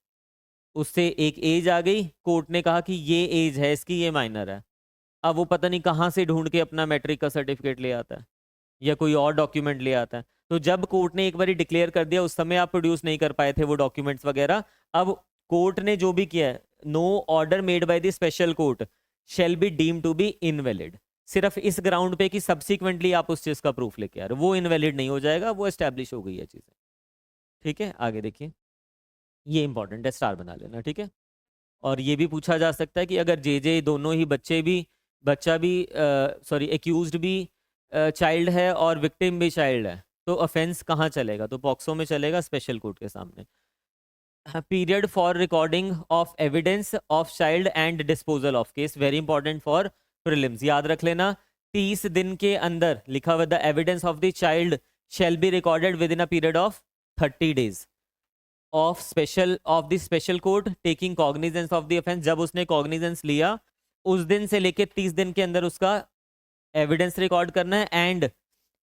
A: उससे एक एज आ गई, कोर्ट ने कहा कि ये एज है इसकी, ये माइनर है। अब वो पता नहीं कहाँ से ढूंढ के अपना मैट्रिक का सर्टिफिकेट ले आता है या कोई और डॉक्यूमेंट ले आता है। तो जब कोर्ट ने एक बार डिक्लेयर कर दिया, उस समय आप प्रोड्यूस नहीं कर पाए थे वो डॉक्यूमेंट्स वगैरह। अब कोर्ट ने जो भी किया है, no order made by the special court shall be deem to be invalid, सिर्फ इस ग्राउंड पे कि सब्सिक्वेंटली आप उस चीज का प्रूफ लेके आ रहे हो, वो इनवैलिड नहीं हो जाएगा, वो एस्टैब्लिश हो गई है चीजें। ठीक है, आगे देखिए। ये इंपॉर्टेंट है, स्टार बना लेना, ठीक है। और ये भी पूछा जा सकता है कि अगर जे दोनों ही बच्चा भी सॉरी एक्यूज्ड भी चाइल्ड है और विक्टिम भी चाइल्ड है, तो ऑफेंस कहाँ चलेगा, तो पॉक्सो में चलेगा, स्पेशल कोर्ट के सामने। Period for recording of evidence of child and disposal of case, very important for prelims, याद रख लेना। 30 दिन के अंदर लिखा हुआ the evidence of the child shall be recorded within a period of 30 days of the special court taking cognizance of the offense, जब उसने cognizance लिया उस दिन से लेके 30 दिन के अंदर उसका एविडेंस रिकॉर्ड करना है। एंड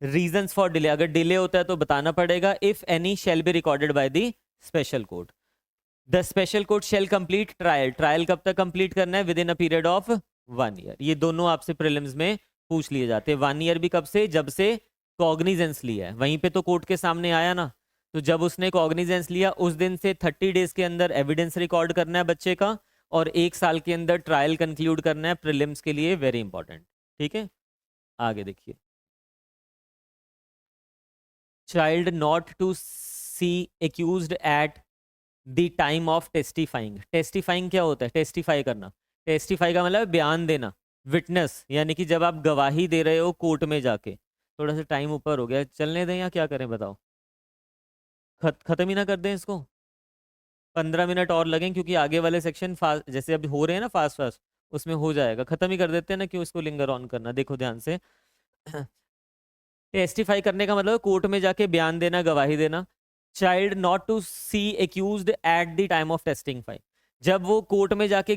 A: रीजंस फॉर डिले, अगर डिले होता है तो बताना पड़ेगा। If any shall be recorded by the special court. The special court shell complete trial, trial कब तक कंप्लीट करना है, with in a period of 1 year. ये दोनों आपसे प्रीलिम्स में पूछ लिए जाते हैं। 1 ईयर भी कब से, जब से कॉग्निजेंस लिया है, वहीं पे तो कोर्ट के सामने आया ना, तो जब उसने कॉग्निजेंस लिया उस दिन से 30 डेज के अंदर एविडेंस रिकॉर्ड करना है बच्चे का, और 1 साल के अंदर ट्रायल कंक्लूड करना है प्रीलिम्स के लिए, वेरी इंपॉर्टेंट, ठीक है। आगे देखिए, child not to see accused at the time of testifying. Testifying क्या होता है, टेस्टिफाई करना। टेस्टिफाई का मतलब बयान देना, विटनेस, यानी कि जब आप गवाही दे रहे हो कोर्ट में जाके। थोड़ा सा टाइम ऊपर हो गया, चलने दें या क्या करें बताओ, खत्म ही ना कर दें इसको, 15 मिनट और लगें, क्योंकि आगे वाले सेक्शन फास्ट जैसे अभी हो रहे हैं ना, फास्ट फास्ट, उसमें हो जाएगा। खत्म ही कर देते हैं ना, क्यों इसको लिंगर ऑन करना। देखो ध्यान से, टेस्टिफाई करने का मतलब कोर्ट में जाके बयान देना, गवाही देना। Child not to see accused at the time of testifying, जब वो कोर्ट में जाके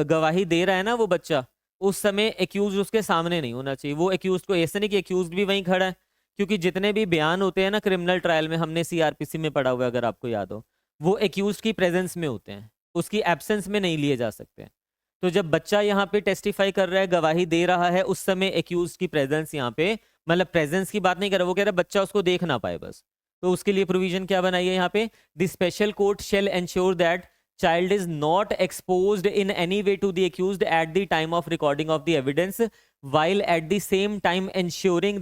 A: गवाही दे रहा है ना वो बच्चा, उस समय एक्यूज उसके सामने नहीं होना चाहिए। वो एक्यूज को ऐसे नहीं कि एक्यूज भी वहीं खड़ा है, क्योंकि जितने भी बयान होते हैं ना क्रिमिनल ट्रायल में, हमने सीआरपीसी में पढ़ा हुआ है अगर आपको याद हो, वो एक्यूज की प्रेजेंस में होते हैं, उसकी एब्सेंस में नहीं लिए जा सकते। तो जब बच्चा यहाँ पे टेस्टिफाई कर रहा है, गवाही दे रहा है, उस समय एक्यूज की प्रेजेंस यहाँ पे, मतलब प्रेजेंस की बात नहीं कर रहा, वो कह रहा है बच्चा उसको देख ना पाए बस। तो उसके लिए प्रोविजन क्या बनाई है यहाँ पे, the special court shell ensure that child is not exposed in any way to the accused at the time of recording of the evidence, while at the same time ensuring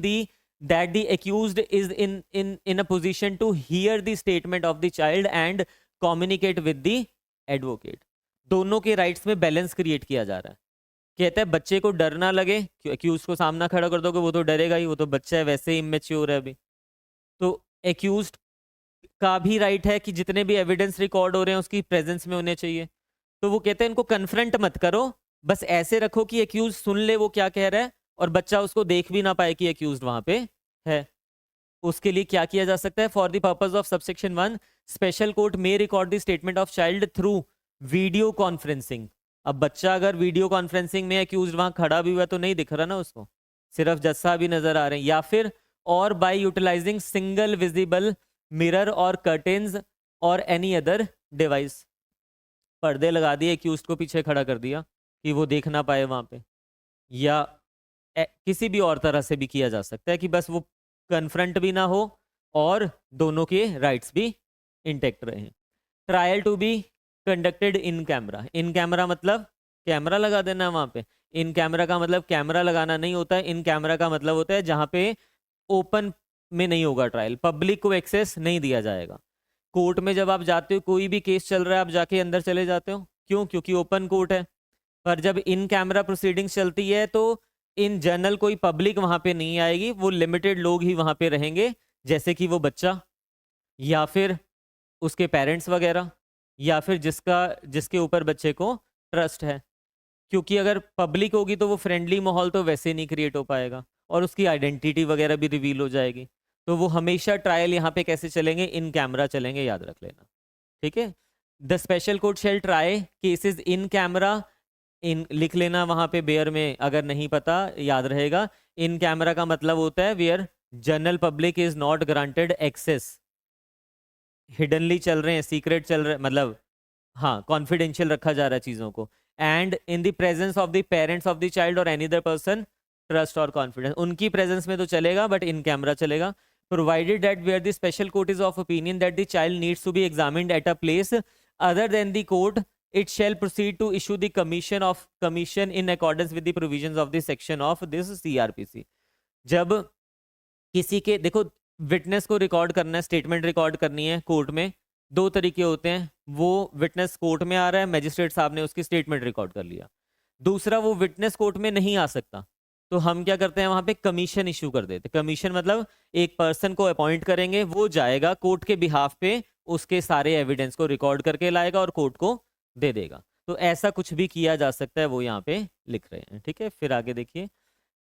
A: that the accused is in a position to hear the statement of the child and communicate with the advocate। दोनों के rights में balance create किया जा रहा है। कहता है बच्चे को डर ना लगे, एक्यूज को सामना खड़ा कर दोगे वो तो डरेगा ही, वो तो बच्चा है, वैसे ही इमेच्योर है अभी। तो एक्यूज का भी राइट है कि जितने भी एविडेंस रिकॉर्ड हो रहे हैं उसकी प्रेजेंस में होने चाहिए। तो वो कहते हैं इनको कन्फ्रंट मत करो, बस ऐसे रखो कि एक्यूज सुन ले वो क्या कह रहा है, और बच्चा उसको देख भी ना पाए कि एक्यूज वहां पे है। उसके लिए क्या किया जा सकता है, for the purpose of subsection 1 special court may record the statement of child through video conferencing. अब बच्चा अगर वीडियो कॉन्फ्रेंसिंग में एक्यूज वहां खड़ा भी हुआ तो नहीं दिख रहा ना उसको, सिर्फ जस्सा भी नजर आ रहे हैं। या फिर और by utilising single visible mirror और कर्टेन्स और एनी अदर डिवाइस, पर्दे लगा दिए, एक्यूज को पीछे खड़ा कर दिया कि वो देख ना पाए वहां पे। या किसी भी और तरह से भी किया जा सकता है कि बस वो कन्फ्रंट भी ना हो और दोनों के राइट्स भी इंटेक्ट रहे। Trial to be conducted in camera. In camera मतलब कैमरा लगा देना वहां पे। इन कैमरा का मतलब कैमरा लगाना नहीं होता है, इन कैमरा का मतलब होता है जहां पे ओपन में नहीं होगा ट्रायल, पब्लिक को एक्सेस नहीं दिया जाएगा। कोर्ट में जब आप जाते हो, कोई भी केस चल रहा है, आप जाके अंदर चले जाते हो, क्यों, क्योंकि ओपन कोर्ट है। पर जब इन कैमरा प्रोसीडिंग्स चलती है तो इन जनरल कोई पब्लिक वहां पे नहीं आएगी, वो लिमिटेड लोग ही वहां पे रहेंगे, जैसे कि वो बच्चा या फिर उसके पेरेंट्स वगैरह, या फिर जिसके ऊपर बच्चे को ट्रस्ट है। क्योंकि अगर पब्लिक होगी तो वो फ्रेंडली माहौल तो वैसे नहीं क्रिएट हो पाएगा, और उसकी आइडेंटिटी वगैरह भी रिवील हो जाएगी। तो वो हमेशा ट्रायल यहाँ पे कैसे चलेंगे, इन कैमरा चलेंगे, याद रख लेना, ठीक है। The special court shall try cases in camera, इन लिख लेना वहां पे बेयर में, अगर नहीं पता याद रहेगा। इन कैमरा का मतलब होता है where general public is not granted access, hiddenly चल रहे हैं, सीक्रेट चल रहे, मतलब हाँ कॉन्फिडेंशियल रखा जा रहा है चीजों को। And in the presence of the parents of the child और एनी अदर पर्सन, ट्रस्ट और कॉन्फिडेंस, उनकी प्रेजेंस में तो चलेगा बट इन कैमरा चलेगा। Provided that where the special court is of opinion that the child needs to be examined at a place other than the court, it shall proceed to issue the commission in accordance with the provisions of the section of this CRPC। जब किसी के, देखो witness को record करना है, statement record करनी है court में, दो तरीके होते हैं, वो विटनेस कोर्ट में आ रहा है, मैजिस्ट्रेट साहब ने उसकी स्टेटमेंट रिकॉर्ड कर लिया। दूसरा, वो विटनेस कोर्ट में नहीं आ सकता, तो हम क्या करते हैं वहां पे कमीशन इशू कर देते। कमीशन मतलब एक पर्सन को अपॉइंट करेंगे, वो जाएगा कोर्ट के बिहाफ पे, उसके सारे एविडेंस को रिकॉर्ड करके लाएगा और कोर्ट को दे देगा। तो ऐसा कुछ भी किया जा सकता है, वो यहाँ पे लिख रहे हैं। ठीक है, फिर आगे देखिए,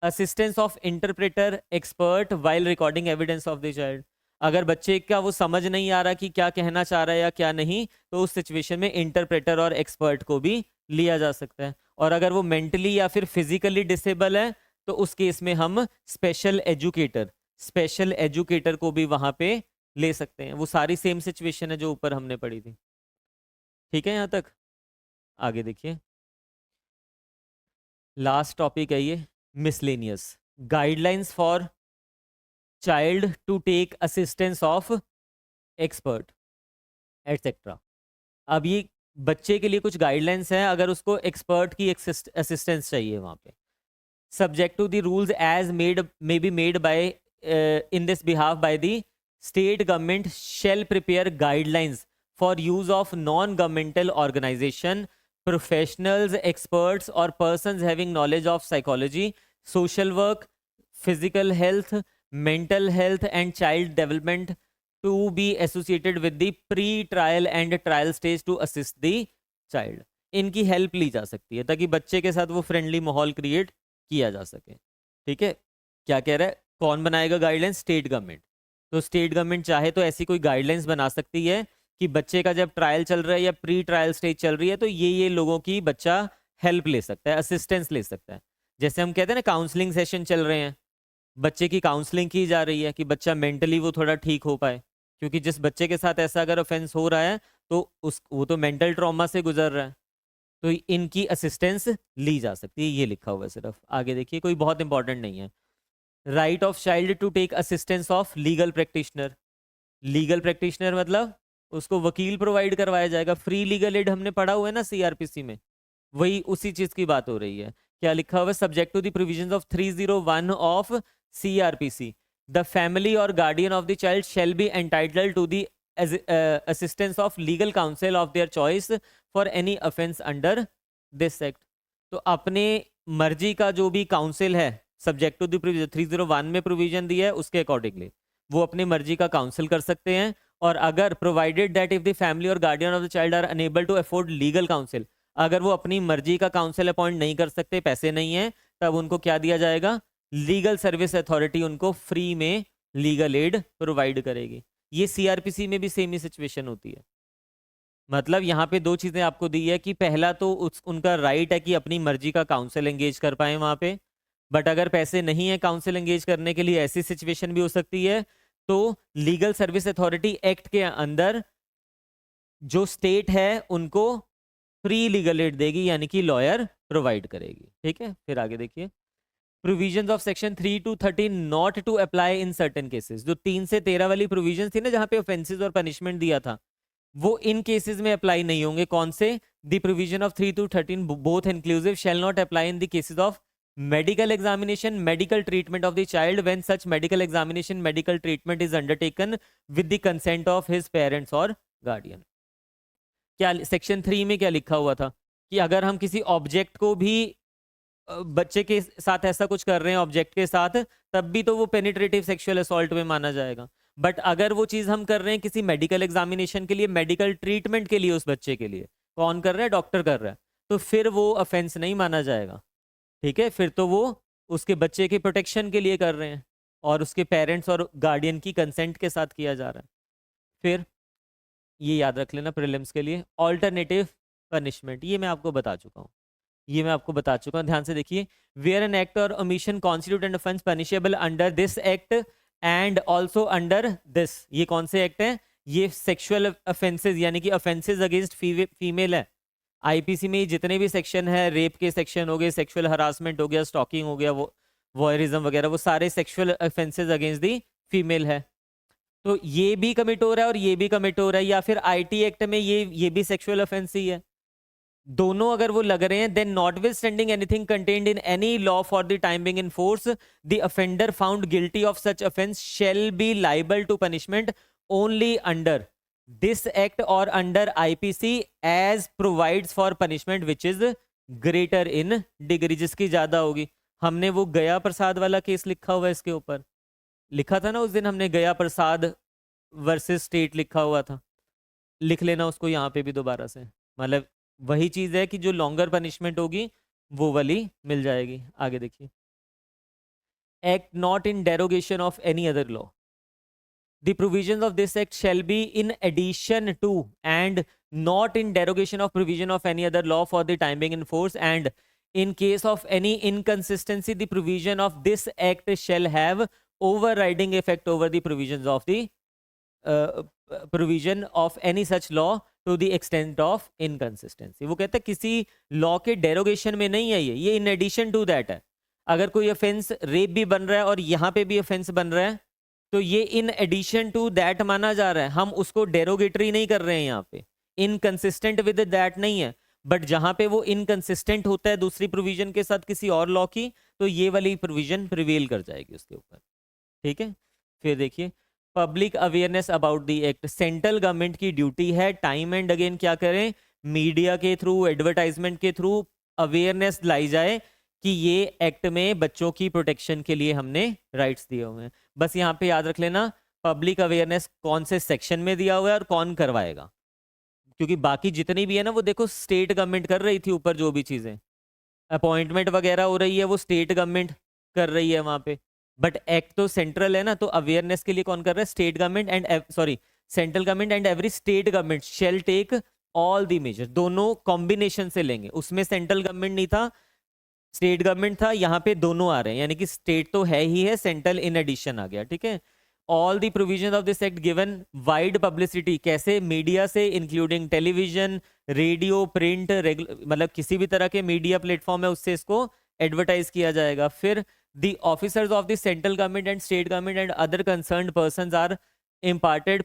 A: assistance of interpreter expert while recording evidence of the child. अगर बच्चे का वो समझ नहीं आ रहा कि क्या कहना चाह रहा है या क्या नहीं, तो उस सिचुएशन में इंटरप्रेटर और एक्सपर्ट को भी लिया जा सकता है। और अगर वो मेंटली या फिर फिजिकली डिसेबल है, तो उस केस में हम स्पेशल एजुकेटर को भी वहां पे ले सकते हैं। वो सारी सेम सिचुएशन है जो ऊपर हमने पढ़ी थी। ठीक है, यहां तक आगे देखिए, लास्ट टॉपिक है ये, miscellaneous guidelines for child to take assistance of expert etcetera. अब ये बच्चे के लिए कुछ गाइडलाइंस हैं अगर उसको एक्सपर्ट की असिस्टेंस चाहिए वहां पे। Subject to the rules as made may be made by in this behalf by the state government shall prepare guidelines for use of non governmental organisation, professionals, experts और persons having knowledge of psychology, social work, physical health, mental health and child development to be associated with the pre-trial and trial stage to assist the child। इनकी help ली जा सकती है ताकि बच्चे के साथ वो फ्रेंडली माहौल क्रिएट किया जा सके। ठीक है, क्या कह रहा है, कौन बनाएगा गाइडलाइंस? State government. तो स्टेट गवर्नमेंट चाहे तो ऐसी कोई गाइडलाइंस बना सकती है कि बच्चे का जब ट्रायल चल रहा है या प्री ट्रायल स्टेज चल रही है, तो ये लोगों की बच्चा हेल्प ले सकता है, असिस्टेंस ले सकता है। जैसे हम कहते हैं ना, काउंसलिंग सेशन चल रहे हैं, बच्चे की काउंसलिंग की जा रही है कि बच्चा मेंटली वो थोड़ा ठीक हो पाए, क्योंकि जिस बच्चे के साथ ऐसा अगर ऑफेंस हो रहा है तो वो तो मेंटल ट्रॉमा से गुजर रहा है, तो इनकी असिस्टेंस ली जा सकती है। ये लिखा हुआ है सिर्फ, आगे देखिए, कोई बहुत इंपॉर्टेंट नहीं है। Right of child to take assistance of legal practitioner. Legal practitioner मतलब उसको वकील प्रोवाइड करवाया जाएगा। फ्री लीगल एड हमने पढ़ा हुआ है ना सीआरपीसी में, वही उसी चीज की बात हो रही है। क्या लिखा हुआ है? Subject to the provisions of 301 of CRPC, the family or guardian of the child shall be entitled to the assistance of legal counsel of their choice for any offense under this act। तो अपने मर्जी का जो भी council है, subject to the provision 301 में provision दिया है उसके अकॉर्डिंगली वो अपनी मर्जी का काउंसिल कर सकते हैं। और अगर provided that if the family और guardian of the child are unable to afford legal counsel, अगर वो अपनी मर्जी का काउंसिल अपॉइंट नहीं कर सकते, पैसे नहीं है, तब उनको क्या दिया जाएगा? लीगल सर्विस अथॉरिटी उनको फ्री में लीगल एड प्रोवाइड करेगी। ये सीआरपीसी में भी सेम ही सिचुएशन होती है। मतलब यहाँ पे दो चीजें आपको दी है कि पहला तो उनका राइट है कि अपनी मर्जी का काउंसिल एंगेज कर पाए वहां पे, बट अगर पैसे नहीं है काउंसिल एंगेज करने के लिए, ऐसी सिचुएशन भी हो सकती है, तो लीगल सर्विस अथॉरिटी एक्ट के अंदर जो स्टेट है उनको फ्री लीगल एड देगी, यानी कि लॉयर प्रोवाइड करेगी। ठीक है, फिर आगे देखिए, provisions of section 3 to 13 not to apply in certain cases. जो 3 से 13 वाली प्रोविजन थी ना, जहां पे ऑफेंसेस और पनिशमेंट दिया था, वो इन केसेस में अप्लाई नहीं होंगे। कौन से? The provision of 3 to 13 both inclusive shall not apply in the cases of medical examination, medical treatment of the child when such medical examination, medical treatment is undertaken with the consent of his parents और guardian. क्या section 3 में क्या लिखा हुआ था कि अगर हम किसी ऑब्जेक्ट को भी बच्चे के साथ ऐसा कुछ कर रहे हैं ऑब्जेक्ट के साथ, तब भी तो वो पेनिट्रेटिव सेक्सुअल असॉल्ट में माना जाएगा। बट अगर वो चीज हम कर रहे हैं किसी मेडिकल एग्जामिनेशन के लिए, मेडिकल ट्रीटमेंट के लिए, उस बच्चे के लिए, कौन कर रहा है? डॉक्टर कर रहा है, तो फिर वो ऑफेंस नहीं माना जाएगा। ठीक है, फिर तो वो उसके बच्चे के प्रोटेक्शन के लिए कर रहे हैं और उसके पेरेंट्स और गार्डियन की कंसेंट के साथ किया जा रहा है। फिर ये याद रख लेना प्रीलिम्स के लिए, ऑल्टरनेटिव पनिशमेंट, ये मैं आपको बता चुका हूँ, ध्यान से देखिए। वेयर एन एक्ट और omission constitute an offence punishable under this act and also under this. ये कौन से एक्ट हैं? ये सेक्सुअल ऑफेंसेस, यानी कि ऑफेंसेस अगेंस्ट फीमेल है। आईपीसी में जितने भी सेक्शन है, रेप के सेक्शन हो गए, सेक्सुअल हरासमेंट हो गया, स्टॉकिंग हो गया, वो वॉयरिज्म वगैरह, वो सारे sexual offences against the female है। तो ये भी कमिट हो रहा है और ये भी कमिट हो रहा है, या फिर आईटी एक्ट में ये भी सेक्सुअल ऑफेंस ही है। दोनों अगर वो लग रहे हैं, then notwithstanding anything contained in any law for the time being in force, the offender found guilty of such offence shall be liable to punishment only under this act और under IPC as provides for punishment which is greater in degree, जिसकी ज्यादा होगी। हमने वो गया प्रसाद वाला case लिखा हुआ है इसके ऊपर, लिखा था ना उस दिन हमने, गया प्रसाद वर्सेस स्टेट लिखा हुआ था, लिख लेना उसको यहाँ पे भी दोबारा से। मतलब वही चीज है कि जो लॉन्गर पनिशमेंट होगी वो वाली मिल जाएगी। आगे देखिए, act not in derogation of any other law, the provisions of this act shall be in addition to and not in derogation of provision of any other law for the time being in force, and in case of any inconsistency the provision of this act shall have overriding effect over the provisions of the provision of any such law to the extent of inconsistency। वो कहता है किसी law के derogation में नहीं है, ये इन addition to that है। अगर कोई ऑफेंस रेप भी बन रहा है और यहाँ पे भी ऑफेंस बन रहा है तो ये इन एडिशन टू दैट माना जा रहा है, हम उसको डेरोगेटरी नहीं कर रहे हैं यहाँ पे, इनकंसिस्टेंट विद दैट नहीं है। बट जहां पे वो इनकंसिस्टेंट होता है दूसरी प्रोविजन के साथ किसी और लॉ की, तो ये वाली प्रोविजन प्रिवेल कर जाएगी उसके ऊपर। ठीक है, फिर देखिए public awareness about the act, central government की ड्यूटी है टाइम एंड अगेन क्या करें, मीडिया के थ्रू, एडवर्टाइजमेंट के थ्रू अवेयरनेस लाई जाए कि ये एक्ट में बच्चों की प्रोटेक्शन के लिए हमने राइट्स दिए हुए हैं। बस यहाँ पे याद रख लेना पब्लिक अवेयरनेस कौन से सेक्शन में दिया हुआ है और कौन करवाएगा, क्योंकि बाकी जितनी भी है ना वो देखो स्टेट गवर्नमेंट कर रही थी ऊपर, जो भी चीजें अपॉइंटमेंट वगैरह हो रही है वो स्टेट गवर्नमेंट कर रही है वहां पे, बट एक्ट तो सेंट्रल है ना, तो अवेयरनेस के लिए कौन कर रहा है, state government and sorry central government and every state government shall take all the measure, दोनों कॉम्बिनेशन से लेंगे। उसमें सेंट्रल गवर्नमेंट नहीं था, स्टेट गवर्नमेंट था, यहाँ पे दोनों आ रहे हैं, यानी कि स्टेट तो है ही है, सेंट्रल इन एडिशन आ गया। ठीक है, all the provision of this act given wide publicity, कैसे, मीडिया से, इंक्लूडिंग टेलीविजन, रेडियो, प्रिंट, मतलब किसी भी तरह के मीडिया प्लेटफॉर्म है उससे इसको एडवर्टाइज किया जाएगा। फिर the officers of the central government and state government and other concerned persons are imparted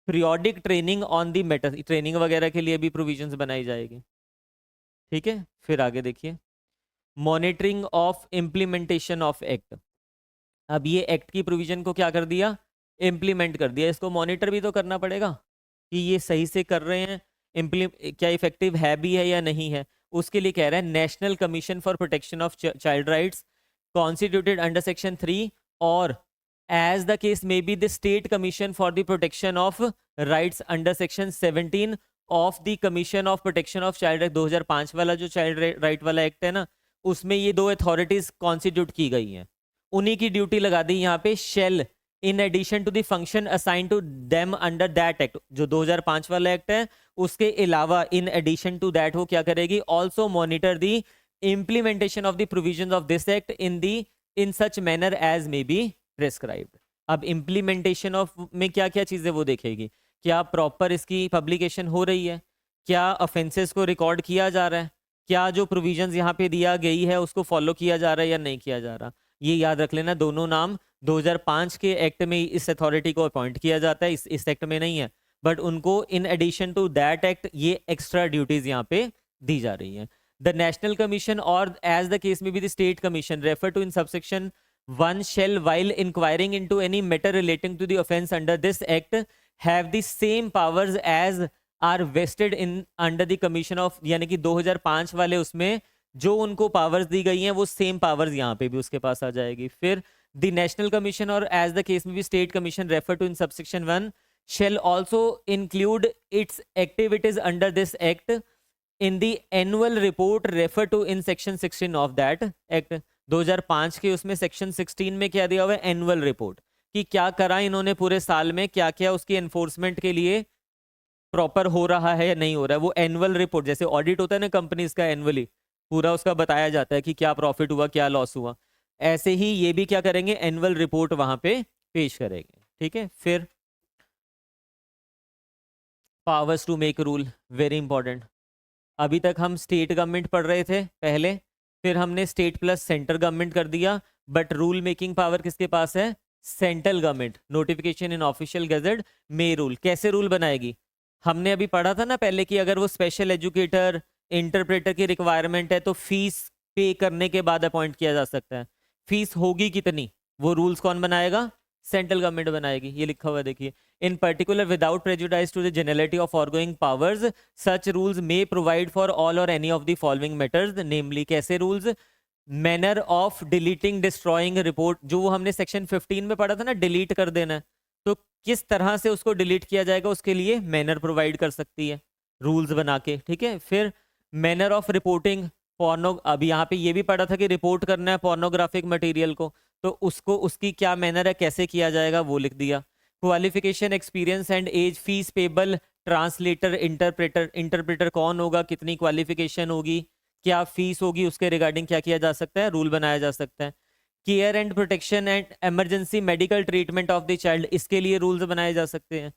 A: periodic training on the matter, training वगैरह के लिए भी प्रोविजंस बनाई जाएगी। ठीक है, फिर आगे देखिए monitoring of implementation of act, अब ये एक्ट की प्रोविजन को क्या कर दिया, इम्प्लीमेंट कर दिया, इसको मॉनिटर भी तो करना पड़ेगा कि ये सही से कर रहे हैं, क्या इफेक्टिव है भी है या नहीं है। उसके लिए कह रहा है national commission for protection of child rights constituted under section 3 और as the case may be the state commission for the protection of rights under section 17 of the commission of protection of child right, 2005 वाला जो child right वाला act है ना, उसमें ये दो authorities constitute की गई हैं, उन्हीं की ड्यूटी लगा दी यहाँ पे, shall in addition to the function assign to them under that act, जो 2005 वाला एक्ट है उसके अलावा इन एडिशन टू दैट वो क्या करेगी, also monitor the implementation of the provisions of this act in such manner as may be prescribed. अब implementation of में क्या क्या चीजें वो देखेगी, क्या प्रॉपर इसकी पब्लिकेशन हो रही है, क्या ऑफेंसेस को रिकॉर्ड किया जा रहा है, क्या जो प्रोविजंस यहाँ पे दिया गई है उसको फॉलो किया जा रहा है या नहीं किया जा रहा। ये याद रख लेना, दोनों नाम 2005 के एक्ट में इस अथॉरिटी को अपॉइंट किया जाता है, इस एक्ट में नहीं है, बट उनको in addition to that act ये एक्स्ट्रा ड्यूटीज यहाँ पे दी जा रही हैं। द नेशनल कमीशन और as the case may be the state commission refer to in subsection 1 shall while inquiring into any matter relating to the offence under this act have the same powers as are vested in under the commission of, यानी कि 2005 वाले उसमें जो उनको powers दी गई हैं वो same powers यहाँ पे भी उसके पास आ जाएगी। फिर द नेशनल कमीशन और as the case may be state commission refer to in subsection 1 shall also include its activities under this act in the annual report refer to in section 16 of that act। 2005 के उसमें section 16 में क्या दिया हुआ है, annual report, कि क्या करा इन्होंने पूरे साल में, क्या क्या उसकी एनफोर्समेंट के लिए प्रॉपर हो रहा है या नहीं हो रहा है। वो एनुअल रिपोर्ट जैसे ऑडिट होता है ना कंपनीज का, एनुअली पूरा उसका बताया जाता है कि क्या प्रॉफिट हुआ, क्या लॉस हुआ, ऐसे ही ये भी क्या करेंगे, एनुअल रिपोर्ट वहां पे पेश करेंगे। ठीक है, फिर powers to make rule, very important. अभी तक हम स्टेट गवर्नमेंट पढ़ रहे थे पहले, फिर हमने स्टेट प्लस सेंट्रल गवर्नमेंट कर दिया, बट रूल मेकिंग पावर किसके पास है, central government. Notification in official gazette में रूल, कैसे रूल बनाएगी, हमने अभी पढ़ा था ना पहले कि अगर वो स्पेशल एजुकेटर, इंटरप्रेटर की रिक्वायरमेंट है तो फीस पे करने के बाद अपॉइंट किया जा सकता है। फीस होगी कितनी, वो रूल्स कौन बनाएगा, सेंट्रल गवर्नमेंट बनाएगी, ये लिखा हुआ है देखिए। In particular without prejudice to the generality of foregoing powers such rules may provide for all और any of the following matters, namely कैसे rules, manner of deleting destroying report, जो हमने सेक्शन 15 में पढ़ा था ना, डिलीट कर देना है, तो किस तरह से उसको डिलीट किया जाएगा उसके लिए मैनर प्रोवाइड कर सकती है रूल्स बना के, ठीक है। फिर मैनर ऑफ रिपोर्टिंग पोर्नो, अब यहाँ पे ये भी पढ़ा था कि रिपोर्ट करना है पोर्नोग्राफिक मटेरियल को, तो उसको उसकी क्या मैनर है, कैसे किया जाएगा, वो लिख दिया। Qualification, experience and age, fees payable, translator, interpreter, interpreter कौन होगा, कितनी क्वालिफिकेशन होगी, क्या फीस होगी, उसके रिगार्डिंग क्या किया जा सकता है, रूल बनाया जा सकता है। Care and protection and emergency medical treatment of the child, इसके लिए रूल्स बनाए जा सकते हैं।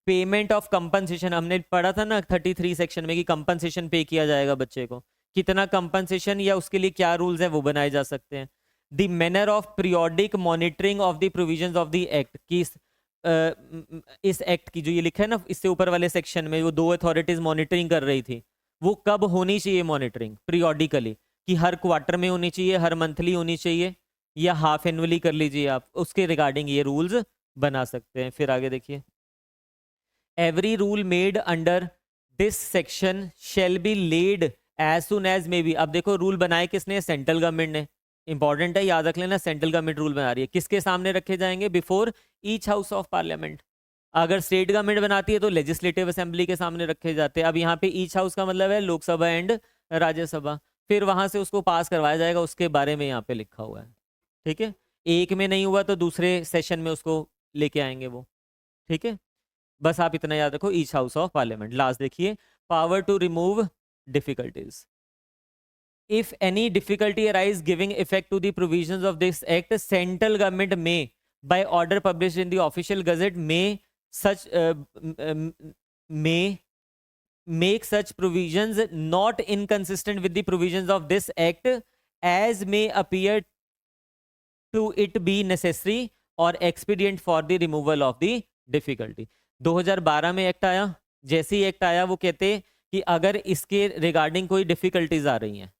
A: पेमेंट ऑफ कंपनसेशन, हमने पढ़ा था ना 33 सेक्शन में कि कंपनसेशन पे किया जाएगा बच्चे को, कितना कंपनसेशन या उसके लिए क्या रूल्स है वो बनाए जा सकते हैं। The manner of periodic monitoring of the provisions of the act, की इस एक्ट की जो ये लिखा है ना इससे ऊपर वाले सेक्शन में, वो 2 अथॉरिटीज मॉनिटरिंग कर रही थी, वो कब होनी चाहिए मॉनिटरिंग, पीरियोडिकली, कि हर क्वार्टर में होनी चाहिए, हर मंथली होनी चाहिए, या हाफ एनुअली कर लीजिए आप, उसके रिगार्डिंग ये रूल्स बना सकते हैं। फिर आगे देखिए, every rule made under this section shall be laid as soon as may be, अब देखो रूल बनाए किसने, सेंट्रल गवर्नमेंट ने, इंपॉर्टेंट है याद रख लेना, सेंट्रल गवर्नमेंट रूल बना रही है, किसके सामने रखे जाएंगे, before each house of parliament. अगर स्टेट गवर्नमेंट बनाती है तो लेजिस्लेटिव असेंबली के सामने रखे जाते हैं। अब यहाँ पे ईच हाउस का मतलब है लोकसभा एंड राज्यसभा, फिर वहां से उसको पास करवाया जाएगा, उसके बारे में यहाँ पे लिखा हुआ है, ठीक है। एक में नहीं हुआ तो दूसरे सेशन में उसको लेके आएंगे वो, ठीक है। बस आप इतना याद रखो, each house of parliament. Last देखिए, power to remove difficulties, if any difficulty arise giving effect to the provisions of this act, central government may by order published in the official gazette may make such provisions not inconsistent with the provisions of this act as may appear to it be necessary or expedient for the removal of the difficulty। 2012 में act आया, जैसे ही act आया वो कहते कि अगर इसके regarding कोई डिफिकल्टीज आ रही हैं,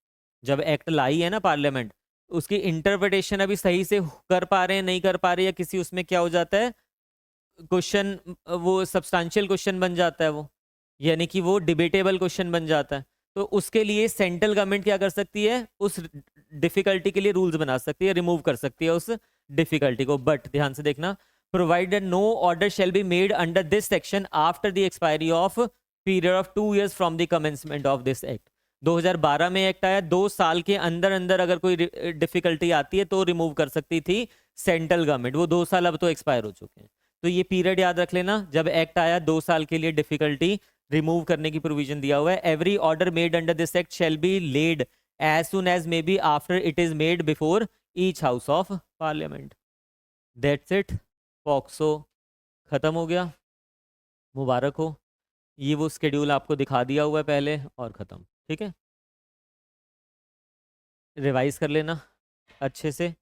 A: जब एक्ट लाई है ना पार्लियामेंट, उसकी इंटरप्रिटेशन अभी सही से कर पा रहे हैं नहीं कर पा रहे, या किसी उसमें क्या हो जाता है क्वेश्चन, वो सब्सटेंशियल क्वेश्चन बन जाता है वो, यानी कि वो डिबेटेबल क्वेश्चन बन जाता है, तो उसके लिए सेंट्रल गवर्नमेंट क्या कर सकती है, उस डिफिकल्टी के लिए रूल्स बना सकती है, रिमूव कर सकती है उस डिफिकल्टी को। बट ध्यान से देखना, provided no order shall be made under this section after the expiry of period of 2 years from the commencement of this act. 2012 में एक्ट आया, 2 साल के अंदर अंदर अगर कोई डिफिकल्टी आती है तो रिमूव कर सकती थी सेंट्रल गवर्नमेंट, वो 2 साल अब तो एक्सपायर हो चुके हैं, तो ये पीरियड याद रख लेना, जब एक्ट आया 2 साल के लिए डिफिकल्टी रिमूव करने की प्रोविजन दिया हुआ है। Every order made under this act shall be laid as soon as may be after it is made before each house of parliament. That's it, POCSO खत्म हो गया, मुबारक हो। ये वो स्केड्यूल आपको दिखा दिया हुआ है पहले, और ख़त्म, ठीक है। रिवाइज कर लेना अच्छे से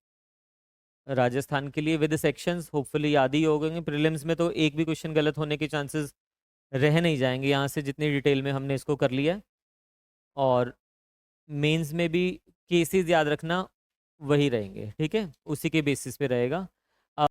A: राजस्थान के लिए विद सेक्शंस, होपफुली याद ही हो गए। प्रीलिम्स में तो एक भी क्वेश्चन गलत होने के चांसेस रह नहीं जाएंगे यहाँ से, जितनी डिटेल में हमने इसको कर लिया है। और मेंस में भी केसेस याद रखना वही रहेंगे, ठीक है, उसी के बेसिस पे रहेगा।